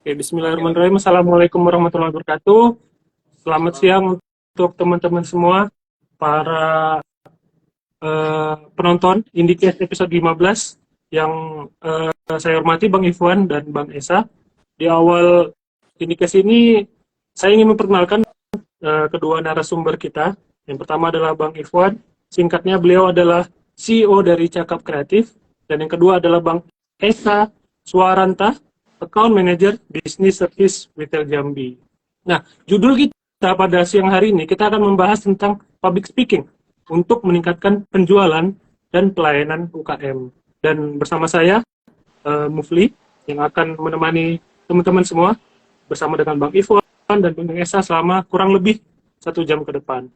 Oke, Oke, Bang. Bismillahirrahmanirrahim. Assalamualaikum warahmatullahi wabarakatuh. Selamat siang untuk teman-teman semua, para penonton Indicast episode 15 yang saya hormati Bang Ifwan dan Bang Esa. Di awal Indicast ini, saya ingin memperkenalkan kedua narasumber kita. Yang pertama adalah Bang Ifwan. Singkatnya beliau adalah CEO dari Cakap Kreatif. Dan yang kedua adalah Bang Esa Suaranta, Account Manager Business Service Retail Jambi. Nah, judul kita pada siang hari ini, kita akan membahas tentang public speaking untuk meningkatkan penjualan dan pelayanan UKM. Dan bersama saya, Mufli, yang akan menemani teman-teman semua bersama dengan Bang Ifwan dan Bang Esa selama kurang lebih 1 jam ke depan.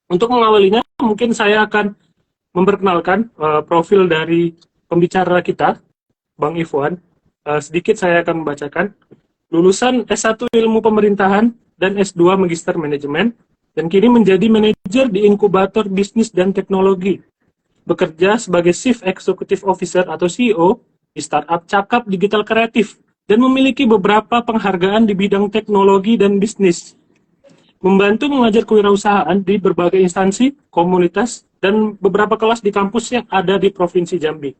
Untuk mengawalinya, mungkin saya akan memperkenalkan profil dari pembicara kita, Bang Ifwan. Sedikit saya akan membacakan. Lulusan S1 Ilmu Pemerintahan dan S2 Magister Manajemen, dan kini menjadi manajer di inkubator bisnis dan teknologi. Bekerja sebagai Chief Executive Officer atau CEO di startup Cakap Digital Kreatif, dan memiliki beberapa penghargaan di bidang teknologi dan bisnis. Membantu mengajar kewirausahaan di berbagai instansi, komunitas, dan beberapa kelas di kampus yang ada di Provinsi Jambi.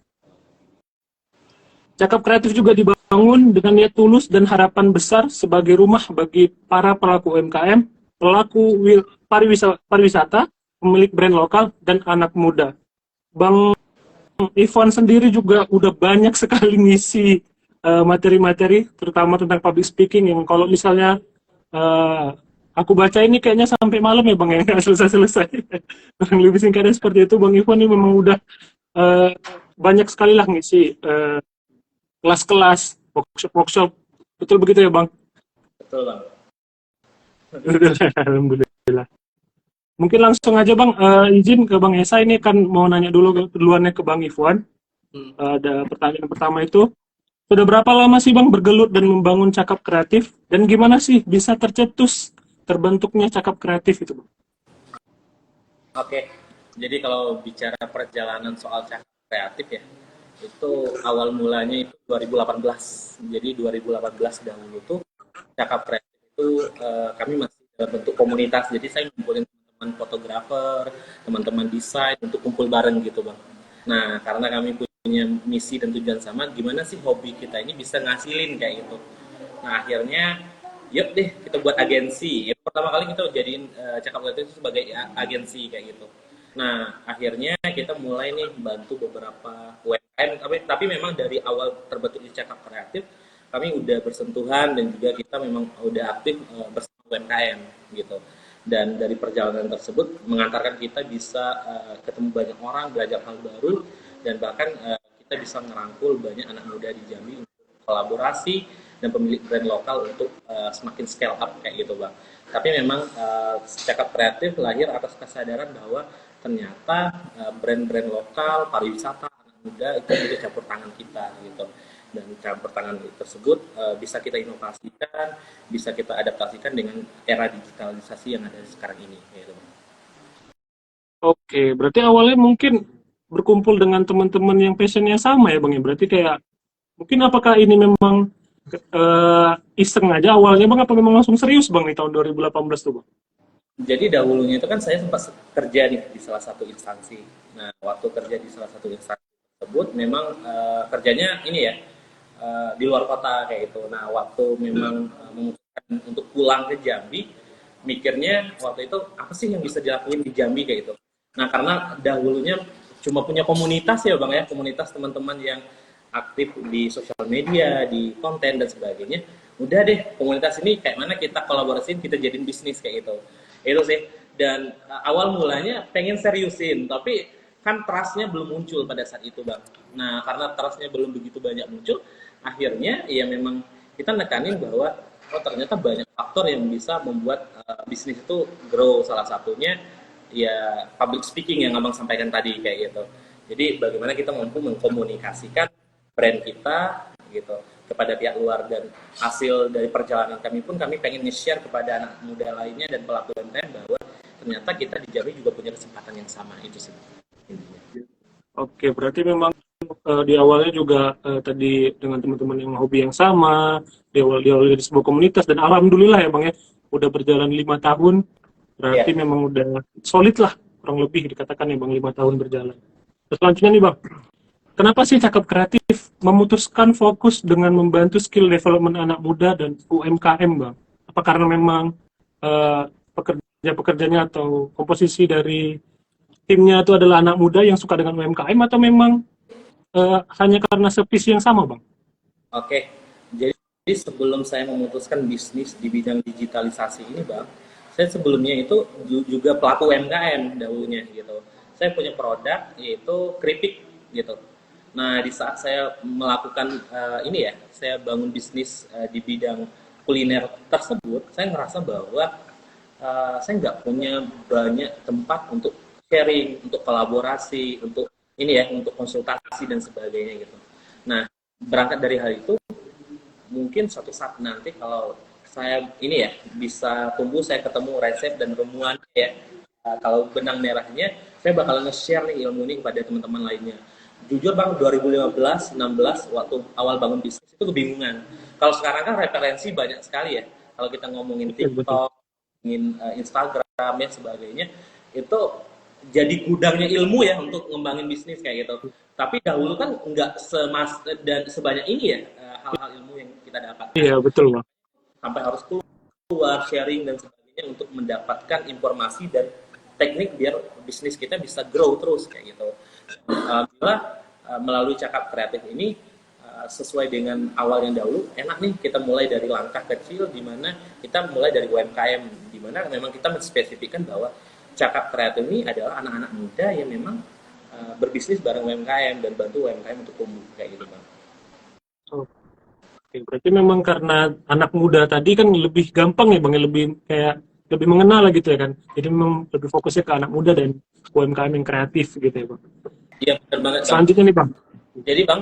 Cakap Kreatif juga dibangun dengan niat tulus dan harapan besar sebagai rumah bagi para pelaku UMKM, pelaku pariwisata, pemilik brand lokal, dan anak muda. Bang Ivan sendiri juga udah banyak sekali ngisi materi-materi, terutama tentang public speaking yang kalau misalnya uh, aku baca ini kayaknya sampai malam ya Bang ya, nggak selesai-selesai. Kurang lebih singkatnya seperti itu, Bang Ivan ini memang udah uh, banyak sekali lah ngisi kelas-kelas, workshop-workshop. Betul begitu ya Bang? Betul, Bang. Alhamdulillah. Mungkin langsung aja Bang, izin ke Bang Esa, ini kan mau nanya dulu duluannya ke Bang Ivan. Hmm. Ada pertanyaan pertama itu, sudah berapa lama sih Bang bergelut dan membangun Cakap Kreatif? Dan gimana sih bisa tercetus terbentuknya Cakap Kreatif itu Bang? Oke, jadi kalau bicara perjalanan soal cakap kreatif ya, itu awal mulanya itu 2018. Jadi 2018 dahulu tuh cakap kreatif itu kami masih dalam bentuk komunitas. Jadi saya ngumpulin teman-teman fotografer, teman-teman desain untuk kumpul bareng gitu, Bang. Nah, karena kami punya misi dan tujuan sama, gimana sih hobi kita ini bisa ngasilin kayak gitu. Nah, akhirnya yuk deh kita buat agensi. Ya, pertama kali kita jadiin Cakap Kreatif itu sebagai agensi kayak gitu. Nah, akhirnya kita mulai nih bantu beberapa UMKM, tapi memang dari awal terbentuk di Cakap Kreatif, kami udah bersentuhan dan juga kita memang udah aktif bersama UMKM gitu. Dan dari perjalanan tersebut mengantarkan kita bisa ketemu banyak orang, belajar hal baru, dan bahkan kita bisa ngerangkul banyak anak muda di Jambi untuk kolaborasi dan pemilik brand lokal untuk semakin scale up kayak gitu, Bang. Tapi memang Cakap Kreatif lahir atas kesadaran bahwa ternyata brand-brand lokal, pariwisata, anak muda itu butuh campur tangan kita gitu. Dan campur tangan tersebut bisa kita inovasikan, bisa kita adaptasikan dengan era digitalisasi yang ada sekarang ini gitu, Bang. Oke, berarti awalnya mungkin berkumpul dengan teman-teman yang passionnya sama ya Bang ya. Berarti kayak mungkin apakah ini memang iseng aja awalnya Bang, apa memang langsung serius Bang di tahun 2018 tuh Bang? Jadi dahulunya itu kan saya sempat kerja nih di salah satu instansi. Nah, waktu kerja di salah satu instansi tersebut memang kerjanya ini ya di luar kota kayak gitu. Nah, waktu memang memutuskan untuk pulang ke Jambi, mikirnya waktu itu apa sih yang bisa dilakuin di Jambi kayak gitu. Nah, karena dahulunya cuma punya komunitas ya Bang ya, komunitas teman-teman yang aktif di sosial media, di konten dan sebagainya. Udah deh, komunitas ini kayak mana kita kolaborasiin, kita jadiin bisnis kayak gitu. Itu sih. Dan awal mulanya pengen seriusin, tapi kan trustnya belum muncul pada saat itu, Bang. Nah, karena trustnya belum begitu banyak muncul, akhirnya ya memang kita nekanin bahwa oh ternyata banyak faktor yang bisa membuat bisnis itu grow. Salah satunya ya public speaking yang abang sampaikan tadi kayak gitu. Jadi bagaimana kita mampu mengkomunikasikan brand kita gitu kepada pihak luar, dan hasil dari perjalanan kami pun kami pengen nge-share kepada anak muda lainnya dan pelaku UMKM bahwa ternyata kita di Jambi juga punya kesempatan yang sama itu sih intinya. Oke, berarti memang di awalnya juga tadi dengan teman-teman yang hobi yang sama, di awal di sebuah komunitas, dan alhamdulillah ya Bang ya, udah berjalan 5 tahun, berarti Iya. memang udah solid lah, kurang lebih dikatakan ya Bang, 5 tahun berjalan. Terus selanjutnya nih Bang, kenapa sih Cakap Kreatif memutuskan fokus dengan membantu skill development anak muda dan UMKM Bang? Apa karena memang pekerja-pekerjanya atau komposisi dari timnya itu adalah anak muda yang suka dengan UMKM, atau memang hanya karena sevisi yang sama, Bang? Oke, jadi sebelum saya memutuskan bisnis di bidang digitalisasi ini, Bang, saya sebelumnya itu juga pelaku UMKM dahulunya gitu. Saya punya produk yaitu keripik gitu. Nah, di saat saya melakukan ini ya, saya bangun bisnis di bidang kuliner tersebut, saya merasa bahwa saya nggak punya banyak tempat untuk sharing, untuk kolaborasi, untuk ini ya, untuk konsultasi dan sebagainya gitu. Nah, berangkat dari hal itu, mungkin suatu saat nanti kalau saya ini ya bisa tumbuh, saya ketemu resep dan ramuan ya, kalau benang merahnya, saya bakal nge-share nih ilmu ini kepada teman-teman lainnya. Jujur Bang, 2015, 16 waktu awal bangun bisnis itu kebingungan. Kalau sekarang kan referensi banyak sekali ya. Kalau kita ngomongin Betul. TikTok, ngomongin Instagram dan sebagainya, itu jadi gudangnya ilmu ya untuk ngembangin bisnis kayak gitu. Tapi dahulu kan nggak semas dan sebanyak ini ya hal-hal ilmu yang kita dapatkan. Iya, betul, Bang. Sampai harus keluar sharing dan sebagainya untuk mendapatkan informasi dan teknik biar bisnis kita bisa grow terus kayak gitu. Alhamdulillah melalui Cakap Kreatif ini sesuai dengan awal yang dahulu, enak nih kita mulai dari langkah kecil di mana kita mulai dari UMKM, di mana memang kita menspesifikkan bahwa Cakap Kreatif ini adalah anak-anak muda yang memang berbisnis bareng UMKM dan bantu UMKM untuk tumbuh kayak gitu Bang. Oke, berarti memang karena anak muda tadi kan lebih gampang ya Bang, ya, lebih kayak lebih mengenal lah gitu ya kan. Jadi memang lebih fokusnya ke anak muda dan UMKM yang kreatif gitu ya Bang. Iya benar banget Bang. Selanjutnya nih Bang. Jadi Bang,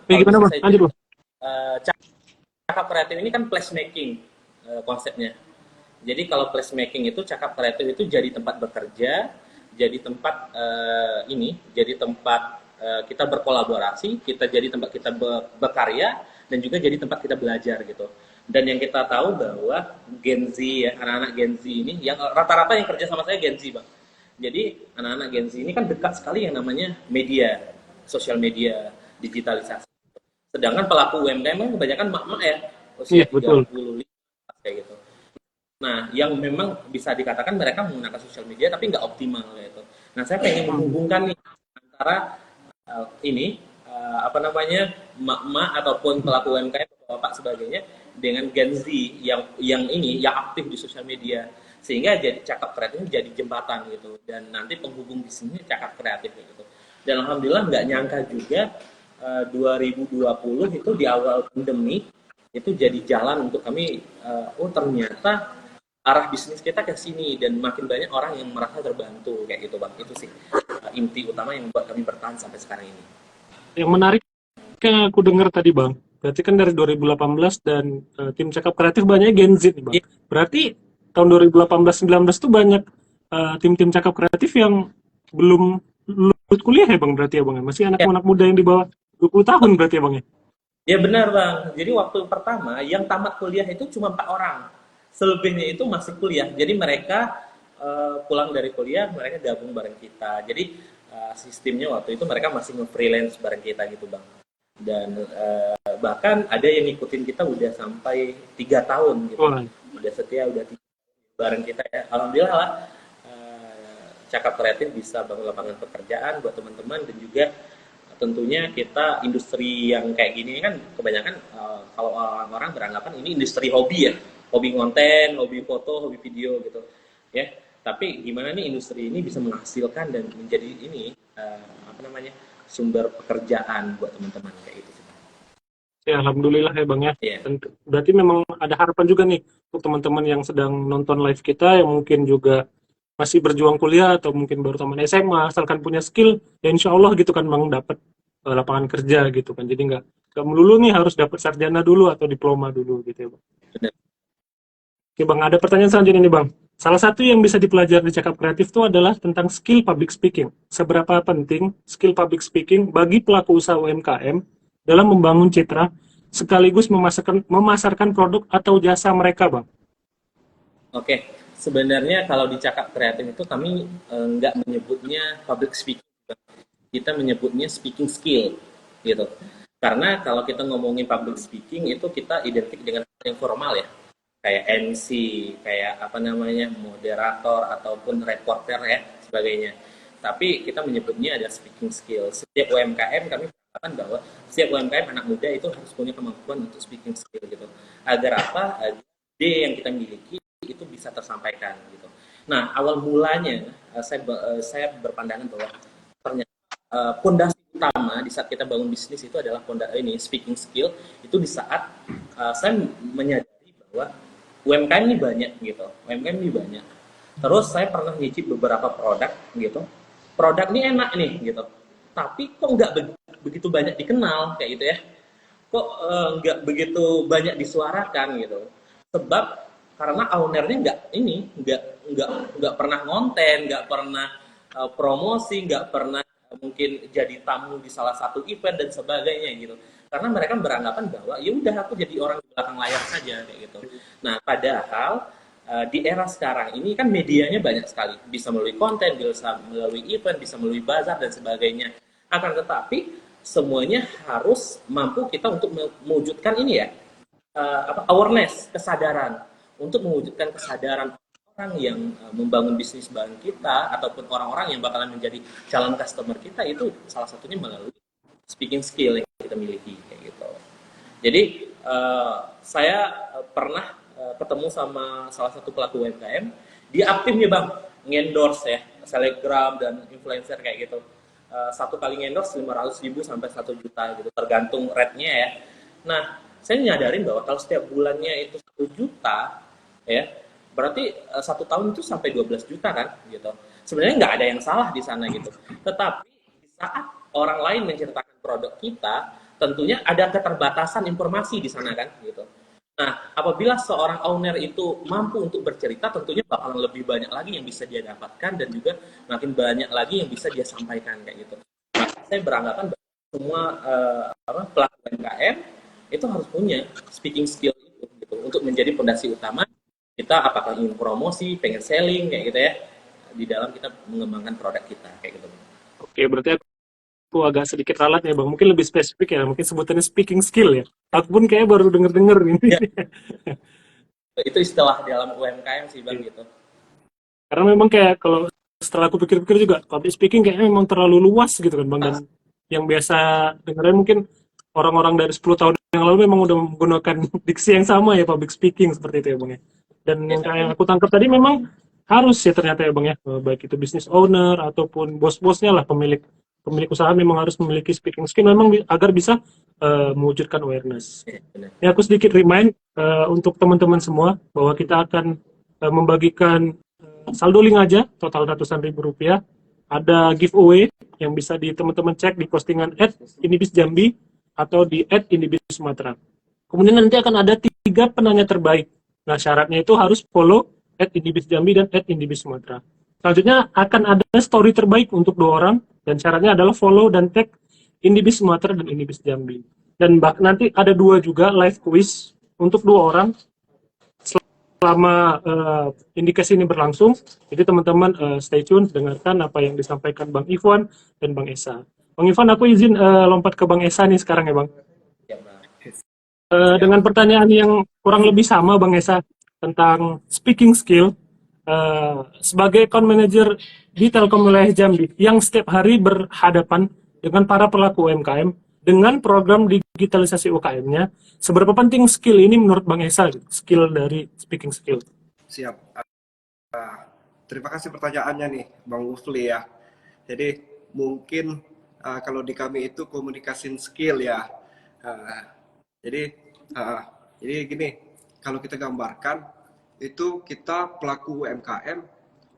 kalau Gimana bisa Bang? saya Lanjut Bang. Cakap Kreatif ini kan placemaking konsepnya. Jadi kalau placemaking itu Cakap Kreatif itu jadi tempat bekerja, jadi tempat jadi tempat kita berkolaborasi, kita jadi tempat kita berkarya dan juga jadi tempat kita belajar gitu. Dan yang kita tahu bahwa Gen Z ya, anak-anak Gen Z ini yang rata-rata yang kerja sama saya Gen Z, Bang. Jadi anak-anak Gen Z ini kan dekat sekali yang namanya media, sosial media, digitalisasi. Sedangkan pelaku UMKM kan kebanyakan mak-mak ya, usia Iya, betul. 30 kayak gitu. Nah, yang memang bisa dikatakan mereka menggunakan sosial media tapi nggak optimal gitu. Nah, saya pengen menghubungkan nih antara apa namanya mak-mak ataupun pelaku UMKM bapak sebagainya dengan Gen Z yang aktif di sosial media sehingga jadi Cakap Kreatif jadi jembatan gitu dan nanti penghubung di sini Cakap Kreatif gitu. Dan alhamdulillah nggak nyangka juga 2020 itu di awal pandemi itu jadi jalan untuk kami oh ternyata arah bisnis kita ke sini dan makin banyak orang yang merasa terbantu kayak gitu Bang. Itu sih inti utama yang membuat kami bertahan sampai sekarang ini. Yang menarik yang aku dengar tadi Bang, berarti kan dari 2018 dan tim Cakap Kreatif banyaknya Gen Z nih Bang. Iya, Berarti tahun 2018-19 tuh banyak tim-tim Cakap Kreatif yang belum lulus kuliah ya Bang, berarti ya Bang, masih anak-anak muda yang di bawah 20 tahun berarti ya Bang ya? ya benar Bang. Jadi waktu pertama yang tamat kuliah itu cuma 4 orang. Selebihnya itu masih kuliah. Jadi mereka pulang dari kuliah, mereka gabung bareng kita. Jadi sistemnya waktu itu mereka masih nge-freelance bareng kita gitu Bang. Dan bahkan ada yang ngikutin kita udah sampai 3 tahun gitu. Oh, Udah setia, udah bareng kita ya. Alhamdulillah lah Cakap Kreatif bisa bangun lapangan pekerjaan buat teman-teman dan juga tentunya kita industri yang kayak gini kan kebanyakan kalau orang-orang beranggapan ini industri hobi ya, hobi konten, hobi foto, hobi video gitu ya. Tapi gimana nih industri ini bisa menghasilkan dan menjadi ini apa namanya sumber pekerjaan buat teman-teman kayak gitu. ya alhamdulillah ya Bang ya. Yeah. Dan berarti memang ada harapan juga nih untuk teman-teman yang sedang nonton live kita yang mungkin juga masih berjuang kuliah atau mungkin baru tamat SMA, asalkan punya skill, ya insya Allah gitu kan Bang, dapat lapangan kerja gitu kan. Jadi nggak melulu nih harus dapat sarjana dulu atau diploma dulu gitu ya Bang. Benar. Oke Bang, ada pertanyaan selanjutnya nih Bang. Salah satu yang bisa dipelajari di Cakap Kreatif itu adalah tentang skill public speaking. Seberapa penting skill public speaking bagi pelaku usaha UMKM dalam membangun citra sekaligus memasarkan produk atau jasa mereka, Bang. Oke, sebenarnya kalau di Cakap Kreatif itu kami nggak menyebutnya public speaking, kita menyebutnya speaking skill, gitu. Karena kalau kita ngomongin public speaking itu kita identik dengan yang formal ya, kayak MC, kayak apa namanya moderator ataupun reporter ya sebagainya. Tapi kita menyebutnya ada speaking skill. Setiap UMKM kami mengatakan bahwa setiap UMKM anak muda itu harus punya kemampuan untuk speaking skill gitu. Agar apa? Agar ide yang kita miliki itu bisa tersampaikan gitu. Nah, awal mulanya saya berpandangan bahwa ternyata pondasi utama di saat kita bangun bisnis itu adalah ini speaking skill itu di saat saya menyadari bahwa UMKM ini banyak gitu. UMKM ini banyak. Terus saya pernah nyicip beberapa produk gitu. Produk ini enak nih gitu. Tapi kok nggak begitu banyak dikenal kayak gitu ya. Kok nggak begitu banyak disuarakan gitu. Sebab karena ownernya nggak pernah ngonten, nggak pernah promosi, nggak pernah mungkin jadi tamu di salah satu event dan sebagainya gitu. Karena mereka beranggapan bahwa ya udah aku jadi orang di belakang layar saja kayak gitu. Nah, padahal di era sekarang ini kan medianya banyak sekali, bisa melalui konten, bisa melalui event, bisa melalui bazar dan sebagainya. Akan tetapi semuanya harus mampu kita untuk mewujudkan ini ya, awareness, kesadaran, untuk mewujudkan kesadaran orang yang membangun bisnis bareng kita ataupun orang-orang yang bakalan menjadi calon customer kita itu salah satunya melalui speaking skill yang kita miliki kayak gitu. Jadi saya pernah ketemu sama salah satu pelaku UMKM, dia aktif nih bang, ngendorse ya, selebgram dan influencer kayak gitu. Satu kali ngendorse 500.000 sampai 1 juta gitu, tergantung rate-nya ya. Nah, saya nyadarin bahwa kalau setiap bulannya itu 1 juta, ya berarti 1 tahun itu sampai 12 juta kan, gitu. Sebenarnya nggak ada yang salah di sana gitu. Tetapi di saat orang lain menceritakan produk kita, tentunya ada keterbatasan informasi di sana kan, gitu. Nah, apabila seorang owner itu mampu untuk bercerita, tentunya bakalan lebih banyak lagi yang bisa dia dapatkan dan juga makin banyak lagi yang bisa dia sampaikan kayak gitu. Maka saya beranggapan bahwa semua pelaku UMKM itu harus punya speaking skill itu gitu, untuk menjadi fondasi utama kita apakah ingin promosi, pengen selling kayak gitu ya di dalam kita mengembangkan produk kita kayak gitu. Oke, berarti aku agak sedikit ralat ya, Bang. Mungkin lebih spesifik ya, mungkin sebutannya speaking skill ya. Aku pun kayak baru denger-denger ini. Ya, itu istilah dalam UMKM sih bang gitu. Karena memang kayak kalau setelah aku pikir-pikir juga, public speaking kayaknya memang terlalu luas gitu kan, Bang. Dan yang biasa dengerin mungkin orang-orang dari 10 tahun yang lalu memang udah menggunakan diksi yang sama ya, public speaking seperti itu ya, Bang ya. Dan yang kayak yang aku tangkap tadi memang harus ya ternyata ya, Bang ya. Baik itu business owner ataupun bos-bosnya lah, pemilik pemilik usaha memang harus memiliki speaking skill memang agar bisa mewujudkan awareness. Ya, benar. Ya, aku sedikit remind untuk teman-teman semua bahwa kita akan membagikan saldo link aja total ratusan ribu rupiah. Ada giveaway yang bisa di teman-teman cek di postingan @indibisjambi atau di @indibissumatera. Kemudian nanti akan ada 3 penanya terbaik. Nah, syaratnya itu harus follow @indibisjambi dan @indibissumatera. Selanjutnya akan ada story terbaik untuk 2 orang dan syaratnya adalah follow dan tag Indibis Sumatera dan Indibis Jambi. Dan nanti ada 2 juga live quiz untuk 2 orang selama indikasi ini berlangsung. Jadi teman-teman stay tune, dengarkan apa yang disampaikan Bang Ivan dan Bang Esa. Bang Ivan, aku izin lompat ke Bang Esa nih sekarang ya Bang. Ya, bang. Dengan pertanyaan yang kurang lebih sama Bang Esa tentang speaking skill, sebagai account manager di Telkom Wilayah Jambi yang setiap hari berhadapan dengan para pelaku UMKM dengan program digitalisasi UKM-nya, seberapa penting skill ini menurut Bang Esa, skill dari speaking skill? Siap. Terima kasih pertanyaannya nih, Bang Ufli ya. Jadi mungkin kalau di kami itu communication skill ya. Jadi gini, kalau kita gambarkan itu kita pelaku UMKM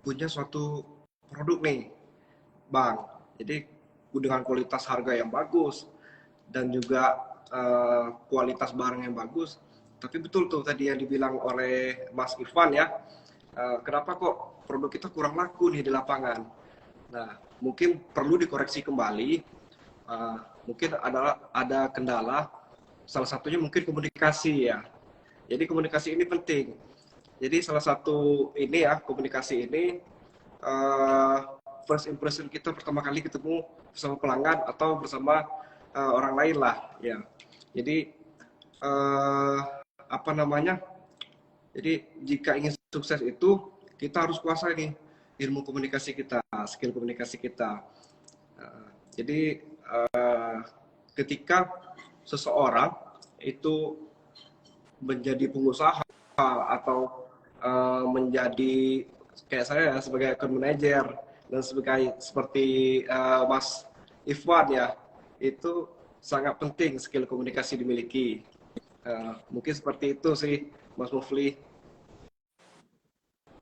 punya suatu produk nih, Bang. Jadi dengan kualitas harga yang bagus dan juga kualitas barang yang bagus. Tapi betul tuh tadi yang dibilang oleh Mas Irfan ya, kenapa kok produk kita kurang laku nih di lapangan. Nah, mungkin perlu dikoreksi kembali. Mungkin ada kendala, salah satunya mungkin komunikasi ya. Jadi komunikasi ini penting. Jadi salah satu ini ya, komunikasi ini first impression kita pertama kali ketemu bersama pelanggan atau bersama orang lain lah ya. Jadi apa namanya? Jadi jika ingin sukses itu kita harus kuasai nih ilmu komunikasi kita, skill komunikasi kita. Jadi ketika seseorang itu menjadi pengusaha atau menjadi kayak saya ya, sebagai account manager dan seperti Mas Ifwan ya, itu sangat penting skill komunikasi dimiliki. Mungkin seperti itu sih Mas Mufli.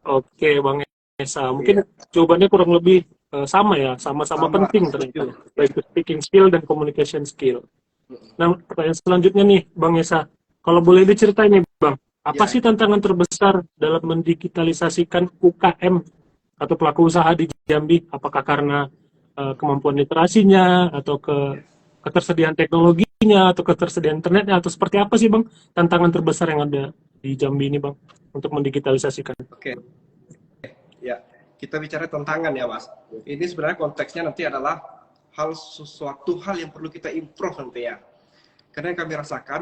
Oke, Bang Esa. Mungkin jawabannya kurang lebih sama ya, sama-sama penting ternyata. Baik speaking skill dan communication skill. Nah, pertanyaan selanjutnya nih, Bang Esa. Kalau boleh diceritain nih, Bang, apa sih tantangan terbesar dalam mendigitalisasikan UKM atau pelaku usaha di Jambi? Apakah karena kemampuan literasinya, atau ketersediaan teknologinya, atau ketersediaan internetnya, atau seperti apa sih, Bang, tantangan terbesar yang ada di Jambi ini, Bang, untuk mendigitalisasikan? Oke. Ya, kita bicara tantangan ya, Mas. Ini sebenarnya konteksnya nanti adalah sesuatu hal yang perlu kita improve nanti ya. Karena yang kami rasakan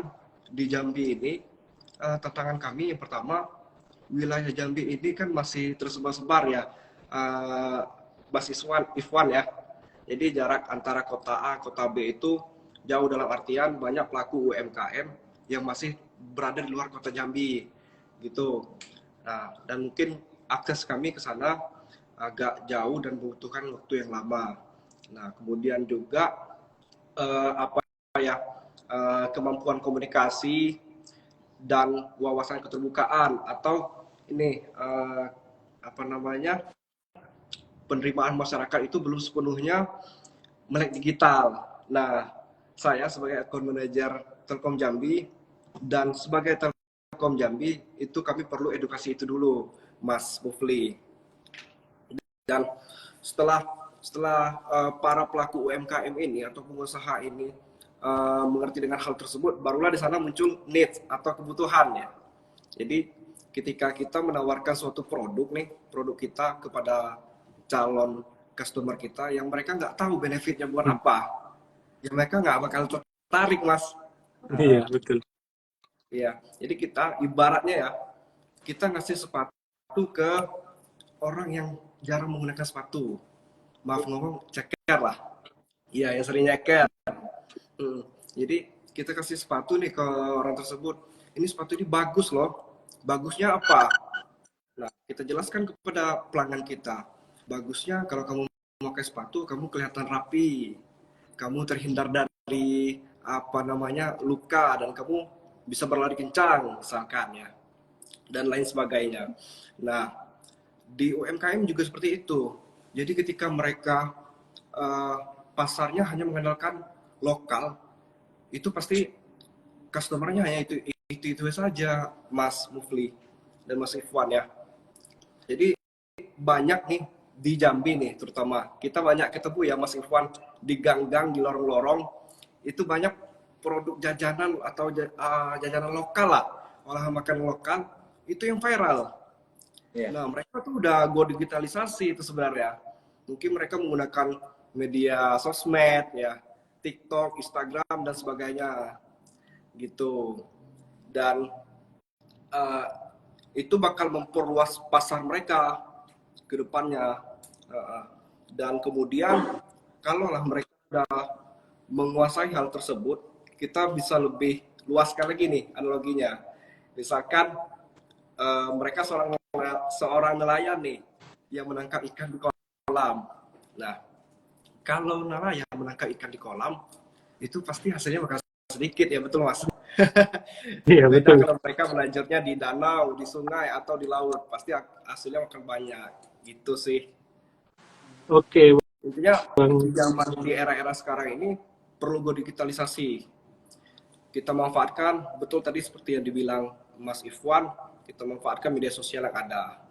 di Jambi ini, tantangan kami yang pertama, wilayah Jambi ini kan masih tersebar-sebar ya, Mas Ifwan ya. Jadi jarak antara kota A, kota B itu jauh, dalam artian banyak pelaku UMKM yang masih berada di luar kota Jambi, gitu. Nah, dan mungkin akses kami ke sana agak jauh dan membutuhkan waktu yang lama. Nah, kemudian juga kemampuan komunikasi dan wawasan keterbukaan atau ini penerimaan masyarakat itu belum sepenuhnya melek digital. Nah, saya sebagai account manager Telkom Jambi dan sebagai Telkom Jambi itu kami perlu edukasi itu dulu, Mas Mufli. Dan setelah para pelaku UMKM ini atau pengusaha ini mengerti dengan hal tersebut, barulah di sana muncul needs atau kebutuhan ya. Jadi ketika kita menawarkan suatu produk kita kepada calon customer kita yang mereka nggak tahu benefitnya buat apa, ya mereka nggak bakal tertarik, Mas. Iya, betul. Iya, jadi kita ibaratnya ya, kita ngasih sepatu ke orang yang jarang menggunakan sepatu. Maaf ngomong, ceker lah. Iya, yang sering nyeker. Jadi kita kasih sepatu nih ke orang tersebut. Ini sepatu ini bagus loh. Bagusnya apa? Nah, kita jelaskan kepada pelanggan kita. Bagusnya kalau kamu memakai sepatu, kamu kelihatan rapi. Kamu terhindar dari luka, dan kamu bisa berlari kencang misalkan ya. Dan lain sebagainya. Nah, di UMKM juga seperti itu. Jadi ketika mereka pasarnya hanya mengandalkan lokal, itu pasti customernya hanya itu saja, Mas Mufli dan Mas Ifwan ya. Jadi banyak nih di Jambi nih, terutama kita banyak ketemu ya Mas Ifwan, di gang-gang, di lorong-lorong, itu banyak produk jajanan atau jajanan lokal lah, olahan makan lokal itu yang viral. Nah, mereka tuh udah go digitalisasi itu sebenarnya. Mungkin mereka menggunakan media sosmed ya, TikTok, Instagram dan sebagainya gitu. Dan itu bakal memperluas pasar mereka ke depannya. Dan kemudian kalaulah mereka sudah menguasai hal tersebut, kita bisa lebih luaskan lagi nih analoginya. Misalkan mereka seorang nelayan nih yang menangkap ikan di kolam. Nah, kalau nelayan menangkap ikan di kolam, itu pasti hasilnya bakal sedikit ya, betul Mas? Iya, betul. Kalau mereka melanjutnya di danau, di sungai, atau di laut, pasti hasilnya akan banyak. Gitu sih. Oke, Intinya di era-era sekarang ini perlu go digitalisasi. Kita manfaatkan, betul tadi seperti yang dibilang Mas Ifwan, kita manfaatkan media sosial yang ada.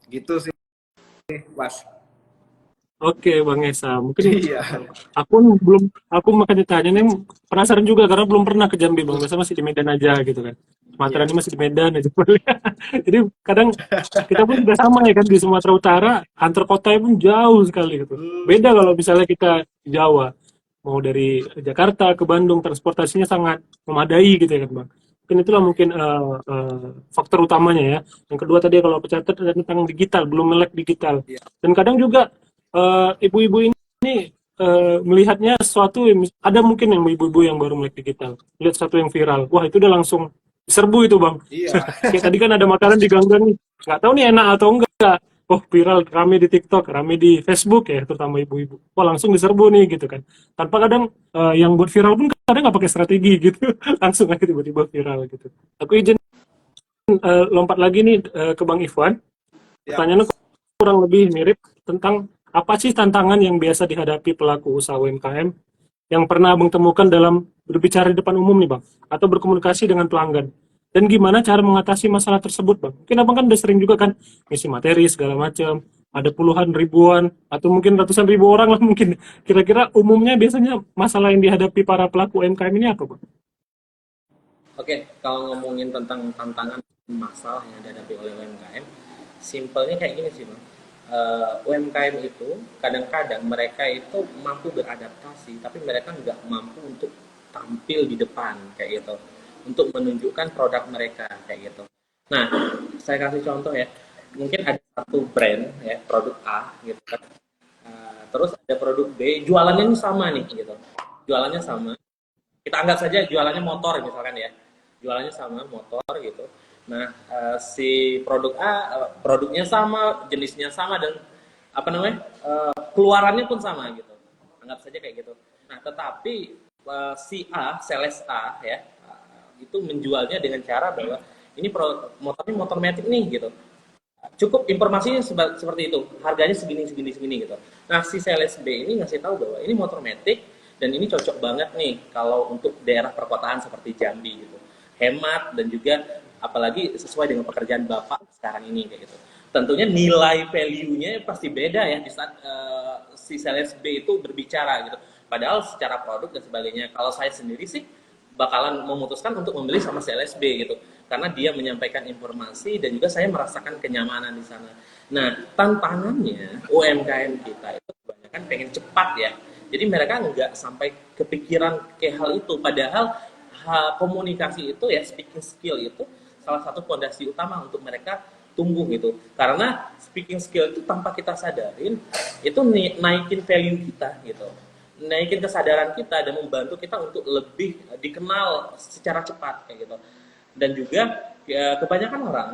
Gitu sih, Mas. Oke, Bang Esa. Mungkin Iya. aku makanya tanya nih, penasaran juga karena belum pernah ke Jambi, Bang. Biasa masih di Medan aja gitu kan. Sumatera Iya. ini masih di Medan aja. Jadi kadang kita pun juga sama ya kan di Sumatera Utara, antar kotanya pun jauh sekali gitu. Hmm, Beda kalau misalnya kita di Jawa, mau dari Jakarta ke Bandung, transportasinya sangat memadai gitu ya kan, Bang. Mungkin itulah mungkin faktor utamanya ya. Yang kedua tadi kalau pecatur tentang digital, belum melek digital. iya. Dan kadang juga ibu-ibu ini melihatnya sesuatu yang ada mungkin yang ibu-ibu yang baru melek digital, lihat sesuatu yang viral, wah itu udah langsung serbu itu, Bang. Iya. Kayak tadi kan ada makanan di gang-gang nih, nggak tahu nih enak atau enggak. Oh viral, rame di TikTok, rame di Facebook ya, terutama ibu-ibu. Wah langsung diserbu nih gitu kan. Tanpa kadang yang buat viral pun kadang nggak pakai strategi gitu, langsung aja tiba-tiba viral gitu. Aku izin lompat lagi nih ke Bang Ivan. Iya, Pertanyaannya Mas. kurang lebih mirip tentang apa sih tantangan yang biasa dihadapi pelaku usaha UMKM yang pernah Abang temukan dalam berbicara di depan umum nih, Bang, atau berkomunikasi dengan pelanggan. Dan gimana cara mengatasi masalah tersebut, Bang? Mungkin Abang kan udah sering juga kan ngisi materi segala macam, ada puluhan ribuan atau mungkin ratusan ribu orang lah mungkin. Kira-kira umumnya biasanya masalah yang dihadapi para pelaku UMKM ini apa, Bang? Oke, kalau ngomongin tentang tantangan masalah yang dihadapi oleh UMKM, simpelnya kayak gini sih, Bang. UMKM itu kadang-kadang mereka itu mampu beradaptasi, tapi mereka nggak mampu untuk tampil di depan kayak gitu, untuk menunjukkan produk mereka kayak gitu. Nah, saya kasih contoh ya, mungkin ada satu brand ya, produk A gitu kan. Terus ada produk B, jualannya ini sama nih gitu. Jualannya sama, kita anggap saja jualannya motor misalkan ya, jualannya sama motor gitu. Nah, si produk A produknya sama, jenisnya sama, dan apa namanya, keluarannya pun sama gitu, anggap saja kayak gitu. Nah, tetapi si A, sales A ya, itu menjualnya dengan cara bahwa ini motornya motor metik nih gitu, cukup informasinya seperti itu, harganya segini segini segini gitu. Nah, si sales B ini ngasih tahu bahwa ini motor metik dan ini cocok banget nih kalau untuk daerah perkotaan seperti Jambi gitu, hemat dan juga apalagi sesuai dengan pekerjaan bapak sekarang ini kayak gitu. Tentunya nilai value-nya pasti beda ya di saat si sales B itu berbicara gitu. Padahal secara produk dan sebagainya, kalau saya sendiri sih bakalan memutuskan untuk membeli sama CLSB gitu, karena dia menyampaikan informasi dan juga saya merasakan kenyamanan di sana. Nah, tantangannya UMKM kita itu kebanyakan pengen cepat ya, jadi mereka nggak sampai kepikiran ke hal itu, padahal komunikasi itu ya, speaking skill itu salah satu fondasi utama untuk mereka tumbuh gitu, karena speaking skill itu tanpa kita sadarin itu naikin value kita gitu, naikin kesadaran kita dan membantu kita untuk lebih dikenal secara cepat kayak gitu. Dan juga ya, kebanyakan orang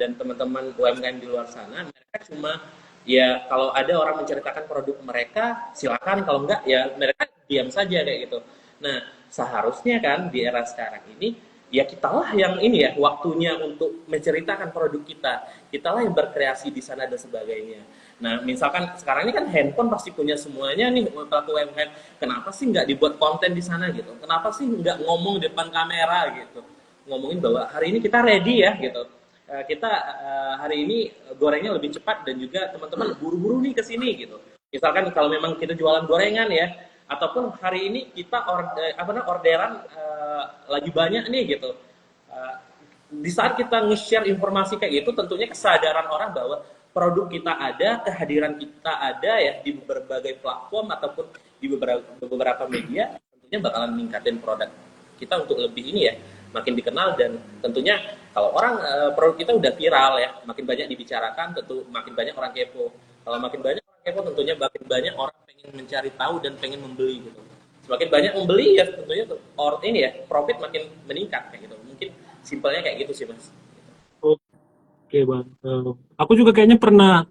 dan teman-teman UMKM di luar sana mereka cuma ya kalau ada orang menceritakan produk mereka silakan, kalau enggak ya mereka diam saja kayak gitu. Nah, seharusnya kan di era sekarang ini ya kitalah yang ini ya, waktunya untuk menceritakan produk kita, kitalah yang berkreasi di sana dan sebagainya. Nah, misalkan sekarang ini kan handphone pasti punya semuanya nih pelaku UMKM. Kenapa sih nggak dibuat konten di sana gitu? Kenapa sih nggak ngomong di depan kamera gitu? Ngomongin bahwa hari ini kita ready ya gitu. Kita hari ini gorengnya lebih cepat dan juga teman-teman buru-buru nih ke sini gitu. Misalkan kalau memang kita jualan gorengan ya, ataupun hari ini kita orderan lagi banyak nih gitu. Di saat kita nge-share informasi kayak gitu, tentunya kesadaran orang bahwa produk kita ada, kehadiran kita ada ya di berbagai platform ataupun di beberapa media, tentunya bakalan meningkatin produk kita untuk lebih ini ya, makin dikenal. Dan tentunya kalau orang produk kita udah viral ya, makin banyak dibicarakan, tentu makin banyak orang kepo. Kalau makin banyak orang kepo, tentunya makin banyak orang pengen mencari tahu dan pengen membeli gitu. Semakin banyak membeli ya tentunya ini ya, profit makin meningkat kayak gitu. Mungkin simpelnya kayak gitu sih, Mas. Oke, Bang. Aku juga kayaknya pernah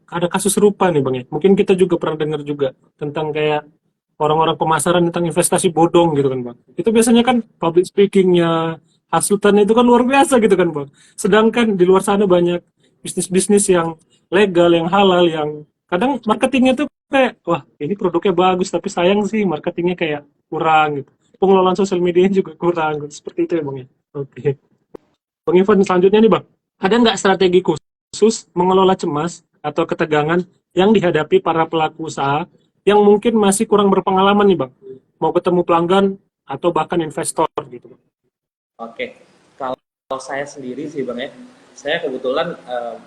ada kasus serupa nih, Bang ya. Mungkin kita juga pernah dengar juga tentang kayak orang-orang pemasaran tentang investasi bodong gitu kan, Bang. Itu biasanya kan public speakingnya, hasutannya itu kan luar biasa gitu kan, Bang. Sedangkan di luar sana banyak bisnis-bisnis yang legal, yang halal, yang kadang marketingnya tuh kayak, wah ini produknya bagus, tapi sayang sih marketingnya kayak kurang gitu. Pengelolaan sosial medianya juga kurang gitu. Seperti itu ya, Bang ya. Oke. Bang Ivan, selanjutnya nih, Bang. Ada nggak strategi khusus khusus mengelola cemas atau ketegangan yang dihadapi para pelaku usaha yang mungkin masih kurang berpengalaman nih Bang, mau ketemu pelanggan atau bahkan investor gitu. Oke, kalau saya sendiri sih Bang ya, saya kebetulan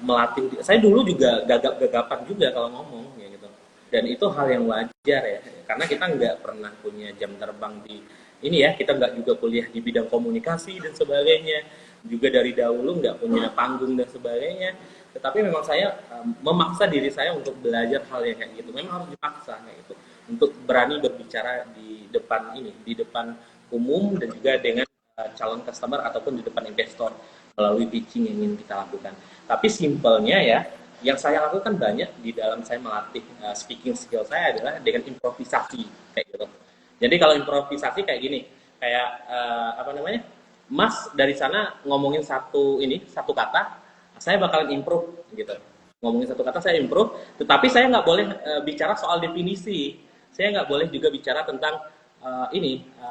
melatih, saya dulu juga gagap-gagapan juga kalau ngomong ya gitu. Dan itu hal yang wajar ya, karena kita nggak pernah punya jam terbang di ini ya, kita nggak juga kuliah di bidang komunikasi dan sebagainya, juga dari dahulu nggak punya panggung dan sebagainya. Tetapi memang saya memaksa diri saya untuk belajar hal yang kayak gitu. Memang harus dipaksa kayak gitu, untuk berani berbicara di depan ini, di depan umum dan juga dengan calon customer ataupun di depan investor melalui pitching yang ingin kita lakukan. Tapi simpelnya ya, yang saya lakukan banyak di dalam saya melatih speaking skill saya adalah dengan improvisasi kayak gitu. Jadi kalau improvisasi kayak gini, kayak apa namanya, Mas dari sana ngomongin satu kata, saya bakalan improve gitu. Ngomongin satu kata saya improve, tetapi saya nggak boleh bicara soal definisi. Saya nggak boleh juga bicara tentang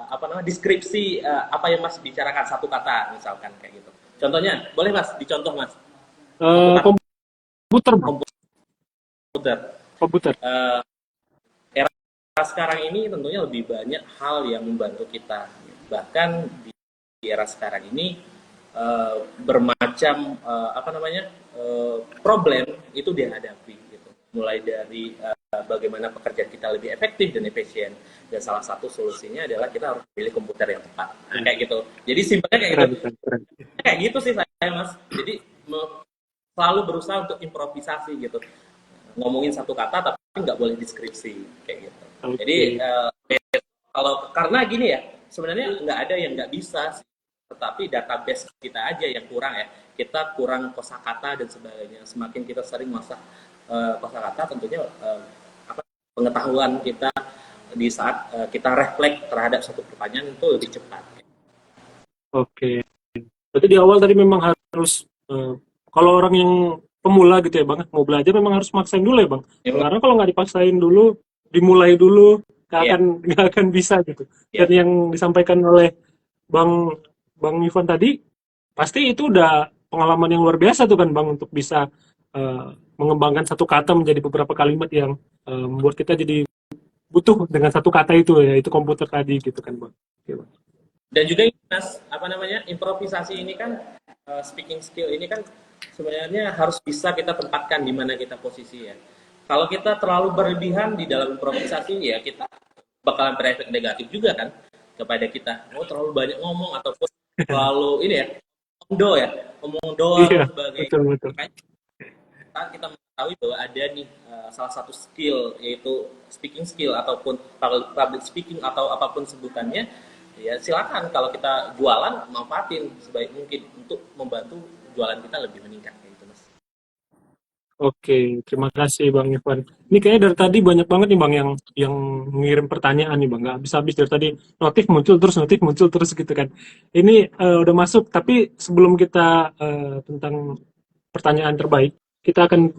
apa namanya, deskripsi apa yang Mas bicarakan satu kata misalkan kayak gitu. Contohnya, boleh Mas dicontoh Mas? Komputer Bang. Komputer. Era sekarang ini tentunya lebih banyak hal yang membantu kita. Bahkan di era sekarang ini bermacam apa namanya, problem itu dihadapi gitu. Mulai dari bagaimana pekerjaan kita lebih efektif dan efisien, dan salah satu solusinya adalah kita harus pilih komputer yang tepat. Nah, kayak gitu. Jadi simpelnya kayak gitu. Kayak gitu sih saya Mas. Jadi selalu berusaha untuk improvisasi gitu. Ngomongin satu kata tapi nggak boleh deskripsi kayak gitu. Okay. Jadi kalau karena gini ya, sebenarnya nggak ada yang nggak bisa sih, tetapi database kita aja yang kurang ya. Kita kurang kosakata dan sebagainya. Semakin kita sering masak kosakata, tentunya pengetahuan kita di saat kita refleks terhadap satu pertanyaan itu lebih cepat. Oke. Berarti di awal tadi memang harus kalau orang yang pemula gitu ya Bang, mau belajar memang harus maksain dulu ya Bang. Ya, karena kalau nggak dipaksain dulu, dimulai dulu, nggak akan bisa gitu. Dan yang disampaikan oleh Bang Ivan tadi, pasti itu udah pengalaman yang luar biasa tuh kan Bang, untuk bisa mengembangkan satu kata menjadi beberapa kalimat yang membuat kita jadi butuh dengan satu kata itu ya, itu komputer tadi gitu kan Bang. Oke, Bang. Dan juga Mas, apa namanya, improvisasi ini kan, speaking skill ini kan sebenarnya harus bisa kita tempatkan di mana kita posisi ya. Kalau kita terlalu berlebihan di dalam improvisasi ya, kita bakalan berefek negatif juga kan kepada kita. Oh, terlalu banyak ngomong ataupun terlalu ini ya, ngomong doang iya, sebagai betul. Kita mengetahui bahwa ada nih salah satu skill, yaitu speaking skill ataupun public speaking atau apapun sebutannya. Ya silakan, kalau kita jualan, manfaatin sebaik mungkin untuk membantu jualan kita lebih meningkat gitu Mas. Oke, terima kasih Bang Ivan. Ini kayaknya dari tadi banyak banget nih Bang yang mengirim pertanyaan nih Bang, nggak habis-habis dari tadi, notif muncul terus gitu kan. Ini udah masuk, tapi sebelum kita tentang pertanyaan terbaik, kita akan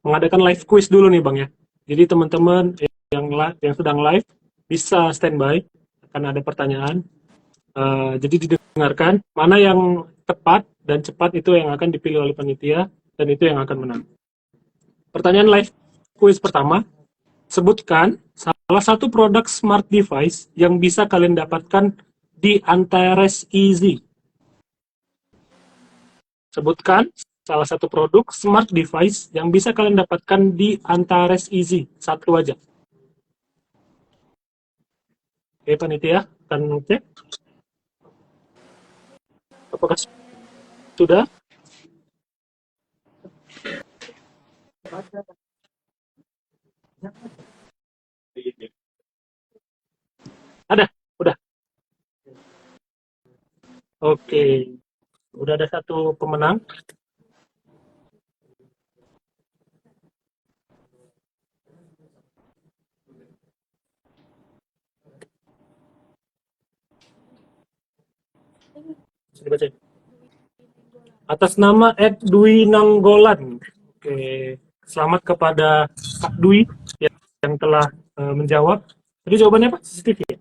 mengadakan live quiz dulu nih Bang ya. Jadi teman-teman yang sedang live bisa standby, akan ada pertanyaan. Jadi didengarkan, mana yang tepat dan cepat itu yang akan dipilih oleh panitia, dan itu yang akan menang. Pertanyaan live quiz pertama, sebutkan salah satu produk smart device yang bisa kalian dapatkan di Antares Easy. Sebutkan salah satu produk smart device yang bisa kalian dapatkan di Antares Easy. Satu aja. Oke, panitia akan cek. Apakah sudah? Ada? Udah? Oke. Udah ada satu pemenang. Dibaca. Atas nama Dwi Nanggolan. Oke, selamat kepada Pak Dwi yang telah menjawab. Jadi jawabannya apa? CCTV ya?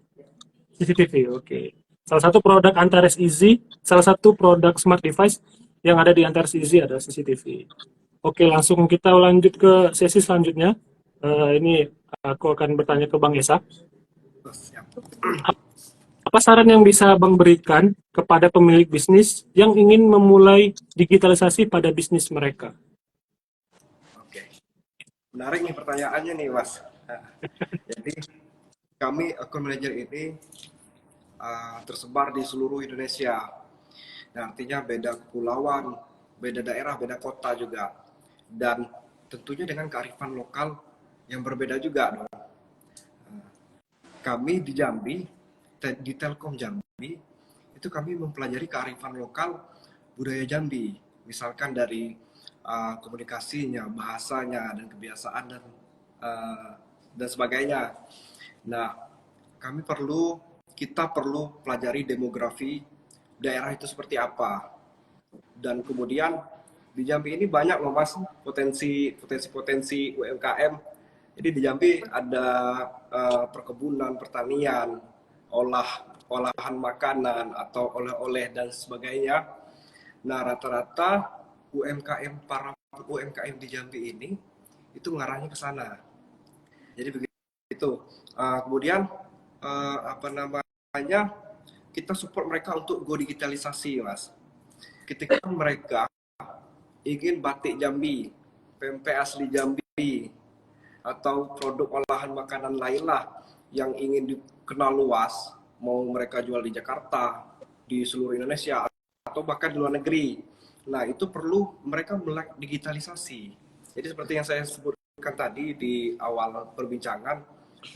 CCTV, oke. Salah satu produk Antares Easy, salah satu produk smart device yang ada di Antares Easy adalah CCTV. Oke, langsung kita lanjut ke sesi selanjutnya. Ini aku akan bertanya ke Bang Esa. Siap. Apa saran yang bisa Bang berikan kepada pemilik bisnis yang ingin memulai digitalisasi pada bisnis mereka? Oke, menarik nih pertanyaannya nih Mas. Nah, jadi kami account manager ini tersebar di seluruh Indonesia. Nah, artinya beda kepulauan, beda daerah, beda kota juga. Dan tentunya dengan kearifan lokal yang berbeda juga dong. Kami di Jambi, di Telkom Jambi, itu kami mempelajari kearifan lokal budaya Jambi. Misalkan dari komunikasinya, bahasanya, dan kebiasaan dan sebagainya. Nah, kita perlu pelajari demografi daerah itu seperti apa. Dan kemudian di Jambi ini banyak loh Mas potensi UMKM. Jadi di Jambi ada perkebunan, pertanian, olahan makanan atau oleh-oleh dan sebagainya. Nah, rata-rata para UMKM di Jambi ini itu mengarahnya ke sana. Jadi begitu. Kemudian apa namanya, kita support mereka untuk go digitalisasi, Mas. Ketika mereka ingin batik Jambi, pempek asli Jambi, atau produk olahan makanan lainlah yang ingin dikenal luas, mau mereka jual di Jakarta, di seluruh Indonesia, atau bahkan di luar negeri. Nah, itu perlu mereka melek digitalisasi. Jadi seperti yang saya sebutkan tadi di awal perbincangan,